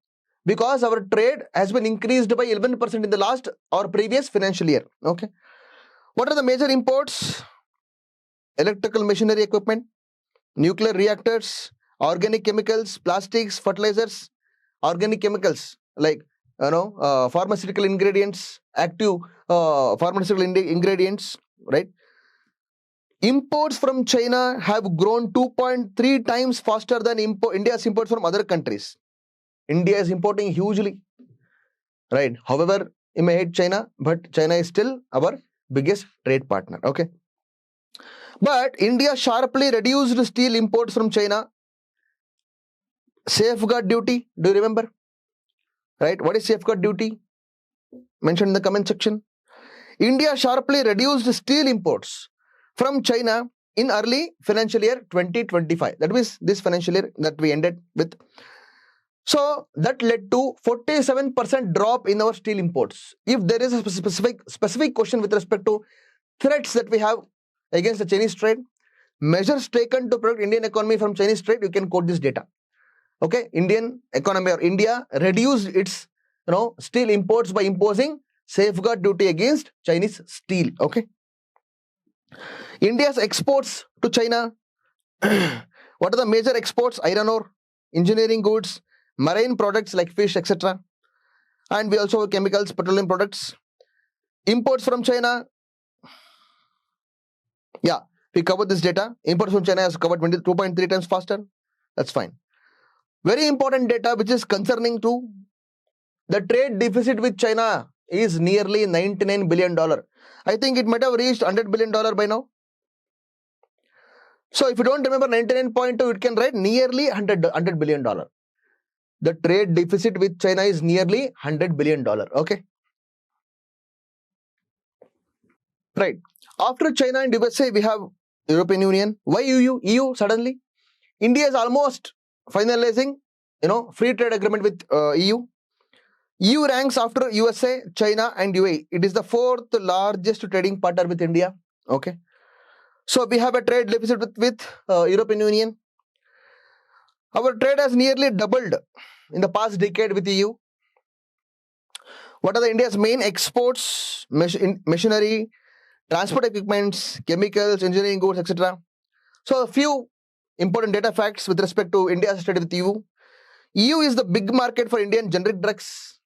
because our trade has been increased by 11% in the last or previous financial year. Okay. What are the major imports? Electrical machinery equipment, nuclear reactors, organic chemicals, plastics, fertilizers, organic chemicals like pharmaceutical ingredients, active pharmaceutical ingredients, right? Imports from China have grown 2.3 times faster than India's imports from other countries. India is importing hugely, right? However, you may hate China, but China is still our biggest trade partner. Okay. But India sharply reduced steel imports from China. Safeguard duty, do you remember? Right? What is safeguard duty? Mentioned in the comment section. India sharply reduced steel imports from China in early financial year 2025. That means this financial year that we ended with. So that led to 47% drop in our steel imports. If there is a specific question with respect to threats that we have against the Chinese trade, measures taken to protect Indian economy from Chinese trade, you can quote this data. Okay, Indian economy or India reduced its steel imports by imposing safeguard duty against Chinese steel. Okay, India's exports to China. What are the major exports? Iron ore, engineering goods, marine products like fish, etc. And we also have chemicals, petroleum products. Imports from China. Yeah, we covered this data. Imports from China has covered 2.3 times faster. That's fine. Very important data which is concerning to the trade deficit with China is nearly $99 billion. I think it might have reached $100 billion by now. So if you don't remember 99.2, you can write nearly $100 billion. The trade deficit with China is nearly $100 billion. Okay. Right. After China and USA, we have European Union. Why EU? EU suddenly? India is almost finalizing, free trade agreement with EU. EU ranks after USA, China and UAE. It is the fourth largest trading partner with India. Okay. So we have a trade deficit with European Union. Our trade has nearly doubled in the past decade with EU. What are the India's main exports? Machinery, transport equipments, chemicals, engineering goods, etc. So a few important data facts with respect to India's trade with EU. EU is the big market for Indian generic drugs,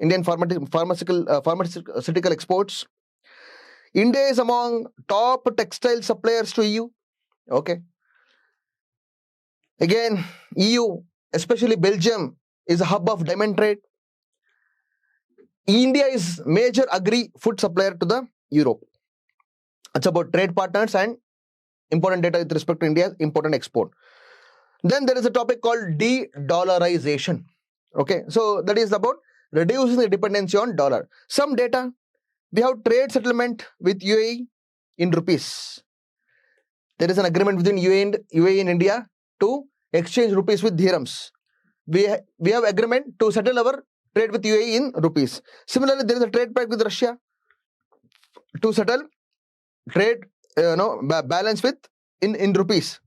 Indian pharmaceutical exports. India is among top textile suppliers to EU. Okay. Again, EU, especially Belgium, is a hub of diamond trade. India is major agri-food supplier to the Europe. It's about trade partners and important data with respect to India's important export. Then there is a topic called de-dollarization. Okay, so that is about reducing the dependency on dollar. Some data, we have trade settlement with UAE in rupees. There is an agreement between UAE and India to exchange rupees with dirhams. We have agreement to settle our trade with UAE in rupees. Similarly, there is a trade pact with Russia to settle trade balance with in rupees,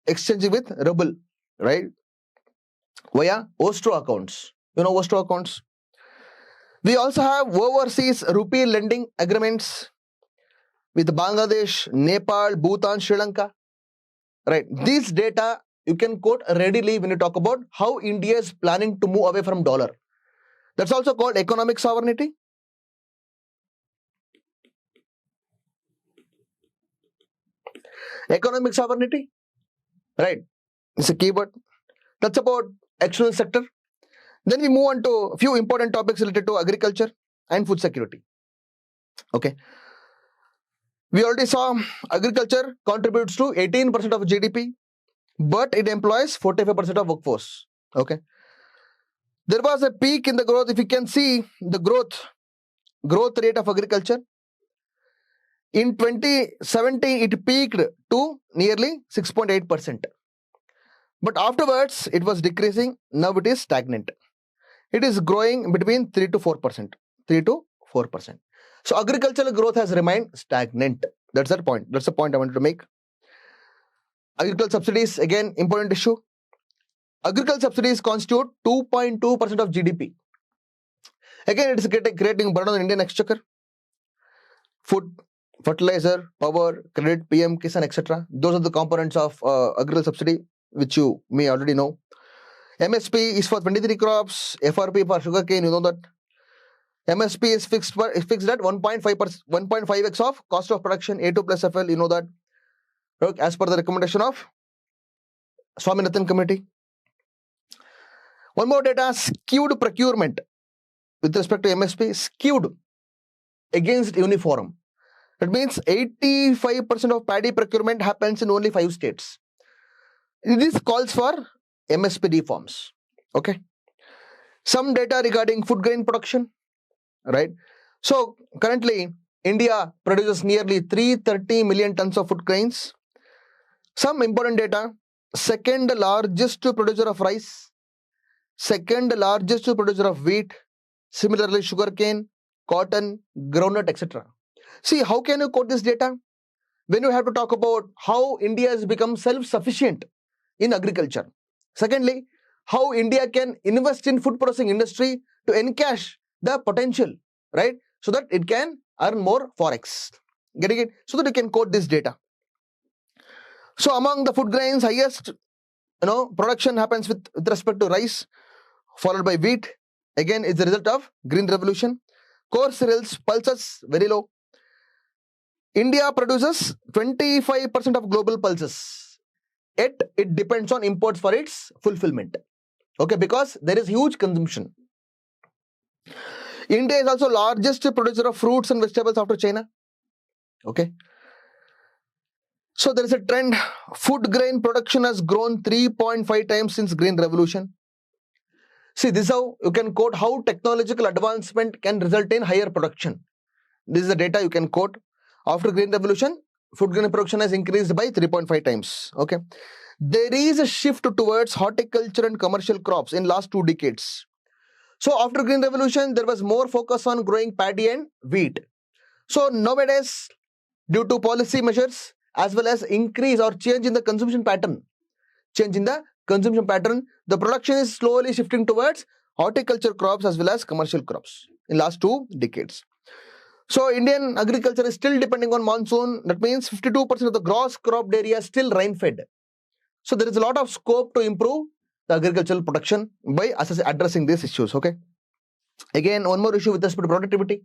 exchanging with ruble, right? Via Ostro accounts. Ostro accounts. We also have overseas rupee lending agreements with Bangladesh, Nepal, Bhutan, Sri Lanka. Right. These data you can quote readily when you talk about how India is planning to move away from dollar. That's also called economic sovereignty. Economic sovereignty. Right. It's a keyword. That's about external sector. Then we move on to a few important topics related to agriculture and food security. Okay. We already saw agriculture contributes to 18% of GDP, but it employs 45% of workforce. Okay. There was a peak in the growth. If you can see the growth rate of agriculture, in 2017, it peaked to nearly 6.8%. But afterwards, it was decreasing. Now it is stagnant. It is growing between 3 to 4%. 3 to 4%. So agricultural growth has remained stagnant. That's the point. That's the point I wanted to make. Agricultural subsidies, again, important issue. Agricultural subsidies constitute 2.2% of GDP. Again, it is creating burden on Indian exchequer. Food, fertilizer, power, credit, PM, Kisan, etc. Those are the components of agricultural subsidy, which you may already know. MSP is for 23 crops, FRP for sugarcane, you know that. MSP is fixed at 1.5x of cost of production, A2 plus FL, you know that. As per the recommendation of Swaminathan Committee. One more data, skewed procurement with respect to MSP, skewed against uniform. That means 85% of paddy procurement happens in only 5 states. This calls for MSP reforms. Okay. Some data regarding food grain production. Right. So currently, India produces nearly 330 million tons of food grains. Some important data, second largest producer of rice, second largest producer of wheat, similarly sugarcane, cotton, groundnut, etc. See, how can you quote this data? when you have to talk about how India has become self-sufficient in agriculture. Secondly, how India can invest in food processing industry to encash the potential, right? So that it can earn more forex. Getting it? So that you can quote this data. So among the food grains, highest production happens with respect to rice, followed by wheat. Again, it's the result of Green Revolution. Coarse cereals, pulses, very low. India produces 25% of global pulses. Yet, it depends on imports for its fulfillment. Okay, because there is huge consumption. India is also largest producer of fruits and vegetables after China. Okay. So there is a trend. Food grain production has grown 3.5 times since Green Revolution. See, this is how you can quote how technological advancement can result in higher production. This is the data you can quote. After Green Revolution, food grain production has increased by 3.5 times. Okay. There is a shift towards horticulture and commercial crops in last 2 decades. So after Green Revolution, there was more focus on growing paddy and wheat. So nowadays, due to policy measures as well as increase or change in the consumption pattern, the production is slowly shifting towards horticulture crops as well as commercial crops in last 2 decades. So Indian agriculture is still depending on monsoon. That means 52% of the gross cropped area is still rain-fed. So there is a lot of scope to improve the agricultural production by addressing these issues. Okay. Again, one more issue with respect to productivity.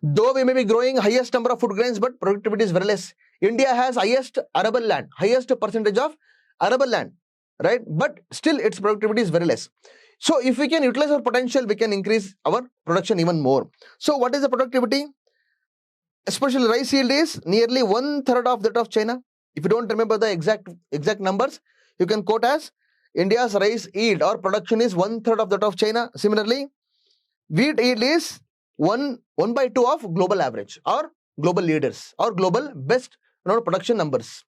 Though we may be growing highest number of food grains, but productivity is very less. India has highest arable land, highest percentage of arable land, right? But still its productivity is very less. So if we can utilize our potential, we can increase our production even more. So what is the productivity? Especially rice yield is nearly 1/3 of that of China. If you don't remember the exact numbers, you can quote as India's rice yield or production is 1/3 of that of China. Similarly, wheat yield is 1/2 of global average or global leaders or global best production numbers.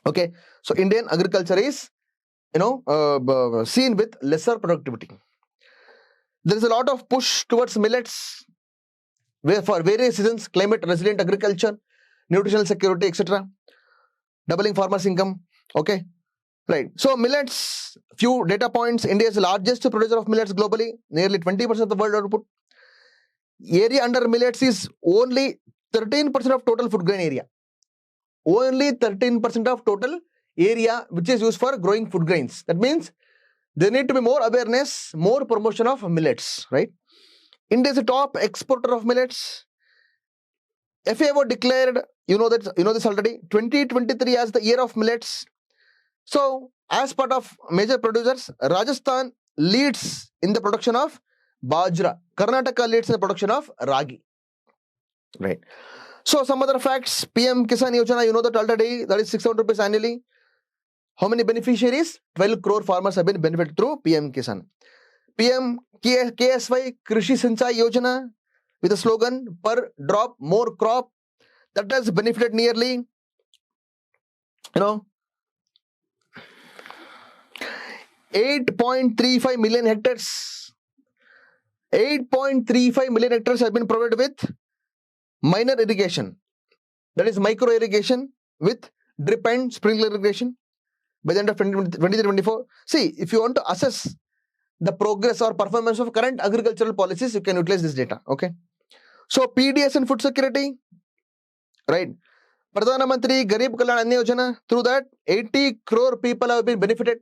Okay, so Indian agriculture is seen with lesser productivity. There is a lot of push towards millets, where for various reasons, climate resilient agriculture, nutritional security, etc. Doubling farmers' income. Okay, right. So millets, few data points. India is the largest producer of millets globally, nearly 20% of the world output. Area under millets is only 13% of total food grain area. Only 13% of total area which is used for growing food grains. That means there need to be more awareness, more promotion of millets, right? India is a top exporter of millets. FAO declared, you know this already, 2023 as the year of millets. So, as part of major producers, Rajasthan leads in the production of bajra. Karnataka leads in the production of ragi. Right. So, some other facts. PM Kisan Yojana, you know that already, that is 600 rupees annually. How many beneficiaries? 12 crore farmers have been benefited through PM Kisan. PM KSY Krishi Sinchai Yojana with the slogan per drop more crop, that has benefited nearly 8.35 million hectares. 8.35 million hectares have been provided with minor irrigation, that is micro irrigation with drip and sprinkler irrigation by the end of 2023-24. See, if you want to assess the progress or performance of current agricultural policies, you can utilize this data. Okay. So PDS and food security, right? Pradhana Mantri Garib Kalyan Anna Yojana, through that 80 crore people have been benefited.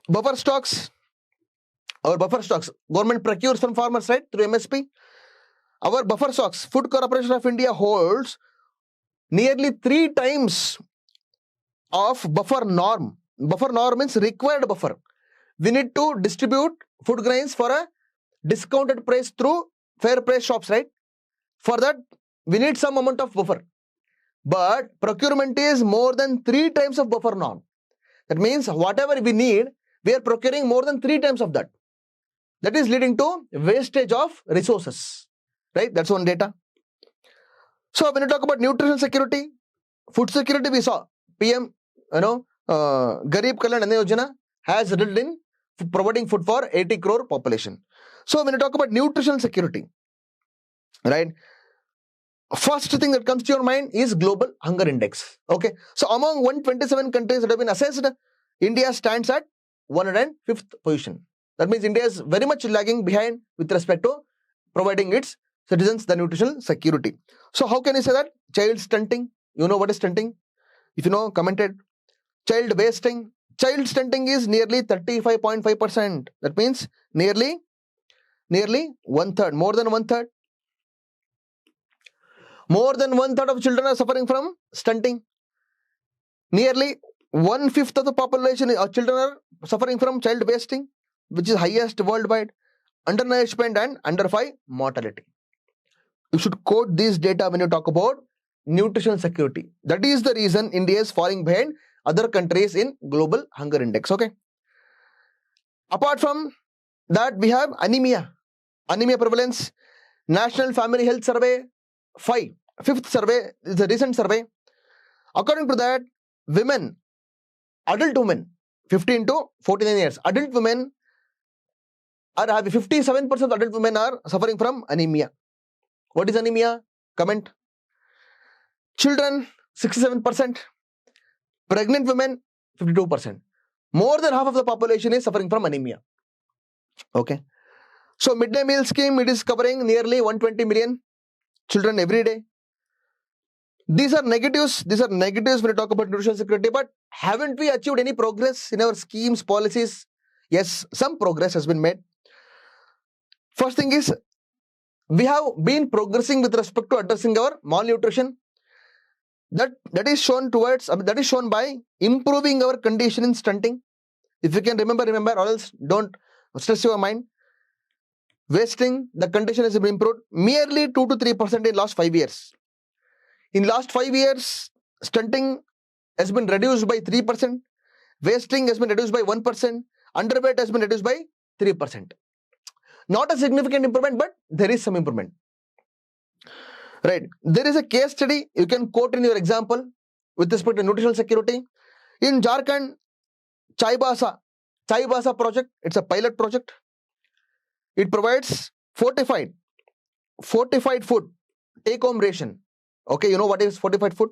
Buffer stocks, government procures from farmers, right, through MSP. Our buffer stocks, Food Corporation of India holds nearly 3 times of buffer norm. Buffer norm means required buffer. We need to distribute food grains for a discounted price through fair price shops, right? For that, we need some amount of buffer. But procurement is more than 3 times of buffer norm. That means whatever we need, we are procuring more than 3 times of that. That is leading to wastage of resources, right? That's one data. So when you talk about nutritional security, food security, we saw PM, Garib Kalyan Anna Yojana has resulted in providing food for 80 crore population. So when you talk about nutritional security, right? First thing that comes to your mind is global hunger index. Okay, so among 127 countries that have been assessed, India stands at 105th position. That means India is very much lagging behind with respect to providing its citizens the nutritional security. So how can you say that? Child stunting. You know what is stunting? If you know, commented. Child wasting. Child stunting is nearly 35.5%. That means nearly one third, more than one third. More than one third of children are suffering from stunting. Nearly 1/5 of the population of children are suffering from child wasting, which is highest worldwide. Undernourishment and under 5 mortality. You should quote these data when you talk about nutritional security. That is the reason India is falling behind other countries in global hunger index. Okay. Apart from that, we have anemia. Anemia prevalence. National Family Health Survey 5. Fifth survey is a recent survey. According to that, women, adult women, 15 to 49 years, adult women are having 57% of adult women are suffering from anemia. What is anemia? Comment. Children, 67%. Pregnant women, 52%. More than half of the population is suffering from anemia. Okay. So midday meal scheme, it is covering nearly 120 million children every day. These are negatives. These are negatives when you talk about nutritional security. But haven't we achieved any progress in our schemes, policies? Yes, some progress has been made. First thing is, we have been progressing with respect to addressing our malnutrition. That is shown towards, that is shown by improving our condition in stunting. If you can remember, or else don't stress your mind. Wasting, the condition has been improved merely 2 to 3% in last 5 years. In last 5 years, stunting has been reduced by 3%. Wasting has been reduced by 1%. Underweight has been reduced by 3%. Not a significant improvement, but there is some improvement. Right. There is a case study you can quote in your example with respect to nutritional security. In Jharkhand, Chai Basa project, it's a pilot project. It provides fortified food, take-home ration. Okay, you know what is fortified food?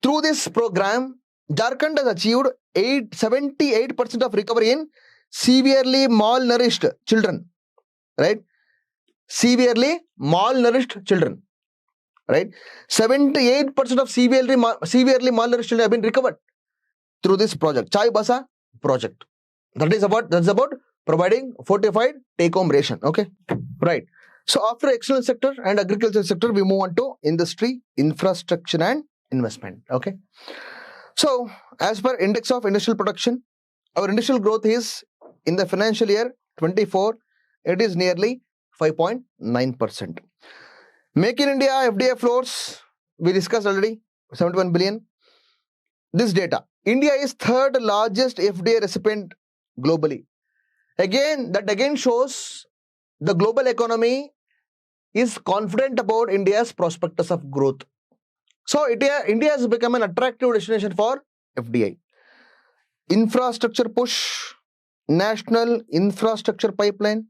Through this program, Jharkhand has achieved 78% of recovery in severely malnourished children. Right? Severely malnourished children. Right? 78% of severely malnourished children have been recovered through this project, Chai Basa project. That's about providing fortified take-home ration. Okay, right. So after external sector and agriculture sector, we move on to industry, infrastructure, and investment. Okay. So as per index of industrial production, our industrial growth is in the financial year 24. It is nearly 5.9%. Make in India FDI flows, we discussed already, 71 billion. This data, India is third largest FDI recipient globally. That again shows the global economy is confident about India's prospectus of growth. So India has become an attractive destination for FDI. Infrastructure push, national infrastructure pipeline.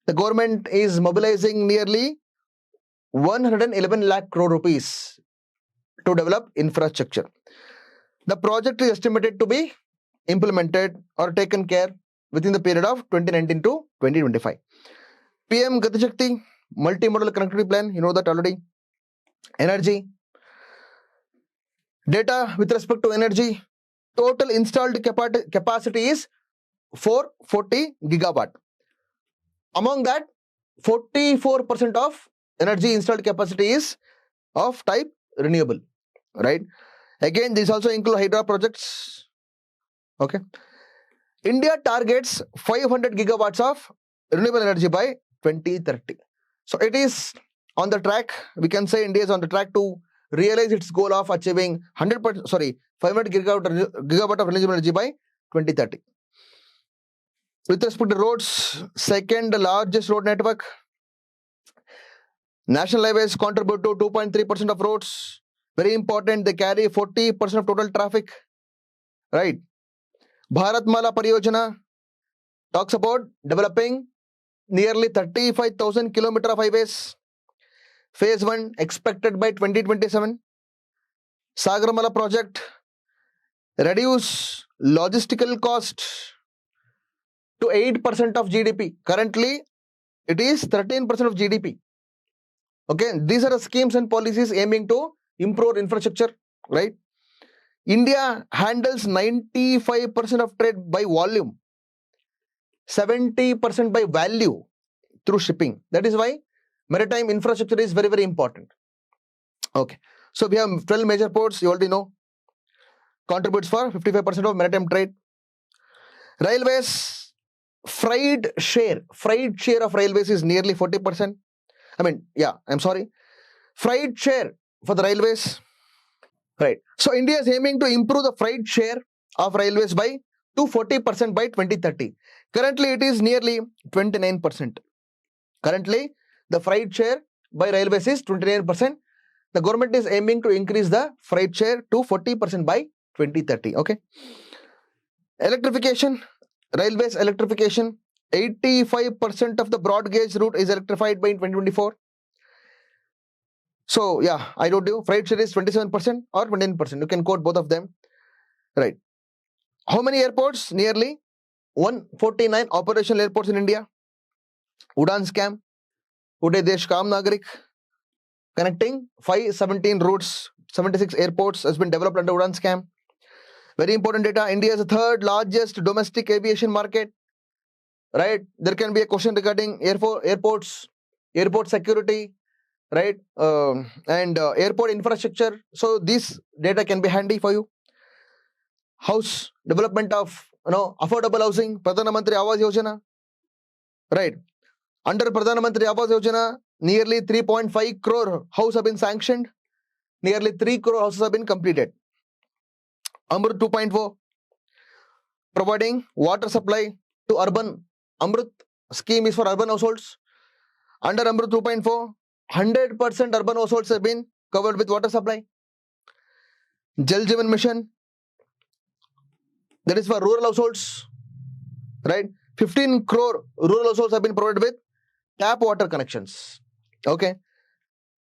The government is mobilizing nearly 111 lakh crore rupees to develop infrastructure. The project is estimated to be implemented or taken care within the period of 2019 to 2025. PM Gati Shakti, multimodal connectivity plan, you know that already. Energy. Data with respect to energy, total installed capacity is 440 gigawatt. Among that, 44% of energy installed capacity is of type renewable. Right? Again, these also include hydro projects. Okay. India targets 500 gigawatts of renewable energy by 2030. So it is on the track. We can say India is on the track to realize its goal of achieving 500 gigawatt of renewable energy by 2030. With respect to roads, second largest road network. National highways contribute to 2.3% of roads. Very important, they carry 40% of total traffic. Right. Bharatmala Pariyojana talks about developing nearly 35,000 kilometers of highways. phase 1 expected by 2027. Sagarmala project, reduce logistical cost to 8% of GDP. Currently, it is 13% of GDP. Okay, these are the schemes and policies aiming to improve infrastructure, right? India handles 95% of trade by volume, 70% by value through shipping. That is why maritime infrastructure is very, very important. Okay, so we have 12 major ports, you already know, contributes for 55% of maritime trade. Railways, freight share of railways is nearly 40%. Freight share for the railways, right? So India is aiming to improve the freight share of railways by to 40% by 2030. Currently, it is nearly 29%. Currently, the freight share by railways is 29%. The government is aiming to increase the freight share to 40% by 2030. Okay. Electrification, railways electrification, 85% of the broad gauge route is electrified by 2024. So yeah, I told you, freight share is 27% or 29%. You can quote both of them, right? How many airports? Nearly 149 operational airports in India. Udan scam, Uday Desh Kam Nagarik, connecting 517 routes, 76 airports has been developed under Udan scam. Very important data. India is the third largest domestic aviation market, right? There can be a question regarding airports, airport security, right? And airport infrastructure. So this data can be handy for you. House development of affordable housing, Pradhan Mantri Awas Yojana, right? Under Pradhan Mantri Awas Yojana, nearly 3.5 crore houses have been sanctioned. Nearly 3 crore houses have been completed. Amrut 2.4, providing water supply to urban. Amrut scheme is for urban households. Under Amrut 2.4, 100% urban households have been covered with water supply. Jal Jeevan Mission, that is for rural households, right? 15 crore rural households have been provided with tap water connections. Okay.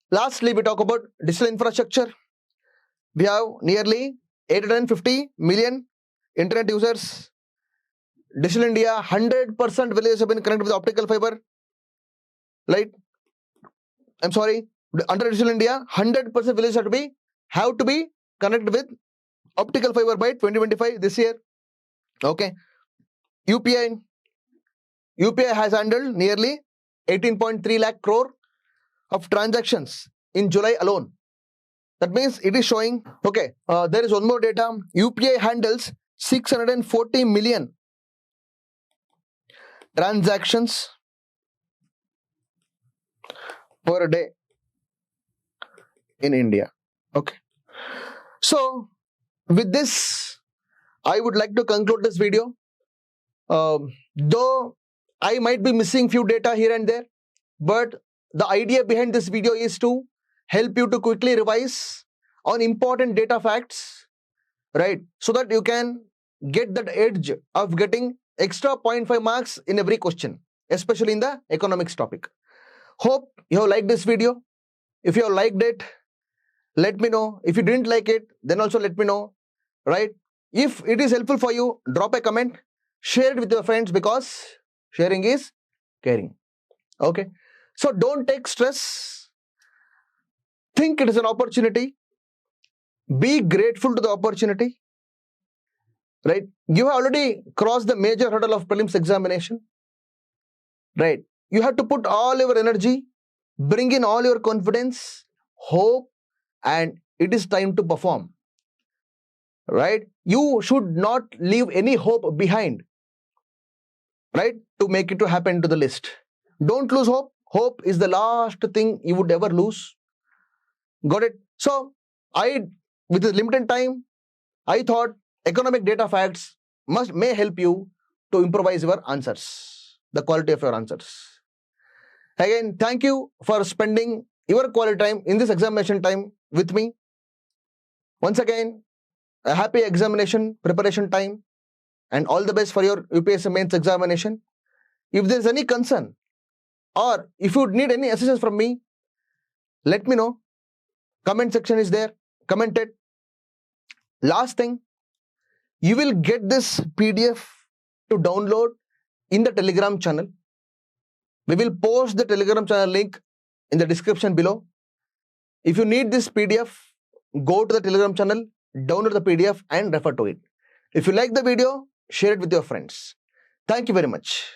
Lastly, we talk about digital infrastructure. We have nearly 850 million internet users. Digital India, 100% villages have been connected with optical fiber. Right? Under Digital India, 100% villages have to be connected with optical fiber by 2025 this year. Okay. UPI has handled nearly 18.3 lakh crore of transactions in July alone. That means it is showing, okay, there is one more data. UPI handles 640 million transactions per day in India. Okay. So, with this, I would like to conclude this video. Though I might be missing few data here and there, but the idea behind this video is to help you to quickly revise on important data facts, right? So that you can get that edge of getting extra 0.5 marks in every question, especially in the economics topic. Hope you have liked this video. If you have liked it, let me know. If you didn't like it, then also let me know, right? If it is helpful for you, drop a comment, share it with your friends, because sharing is caring. Okay. So don't take stress. Think it is an opportunity. Be grateful to the opportunity. Right? You have already crossed the major hurdle of prelims examination. Right? You have to put all your energy, bring in all your confidence, hope, and it is time to perform. Right? You should not leave any hope behind. Right? To make it to happen to the list. Don't lose hope. Hope is the last thing you would ever lose. Got it? So, with this limited time, I thought economic data facts may help you to improvise your answers, the quality of your answers. Again, thank you for spending your quality time in this examination time with me. Once again, a happy examination preparation time and all the best for your UPSC Mains examination. If there is any concern or if you need any assistance from me, Let me know. Comment section is there. Comment it. Last thing, you will get this PDF to download in the Telegram channel. We will post the Telegram channel link in the description below. If you need this PDF, go to the Telegram channel, download the PDF and refer to it. If you like the video, share it with your friends. Thank you very much.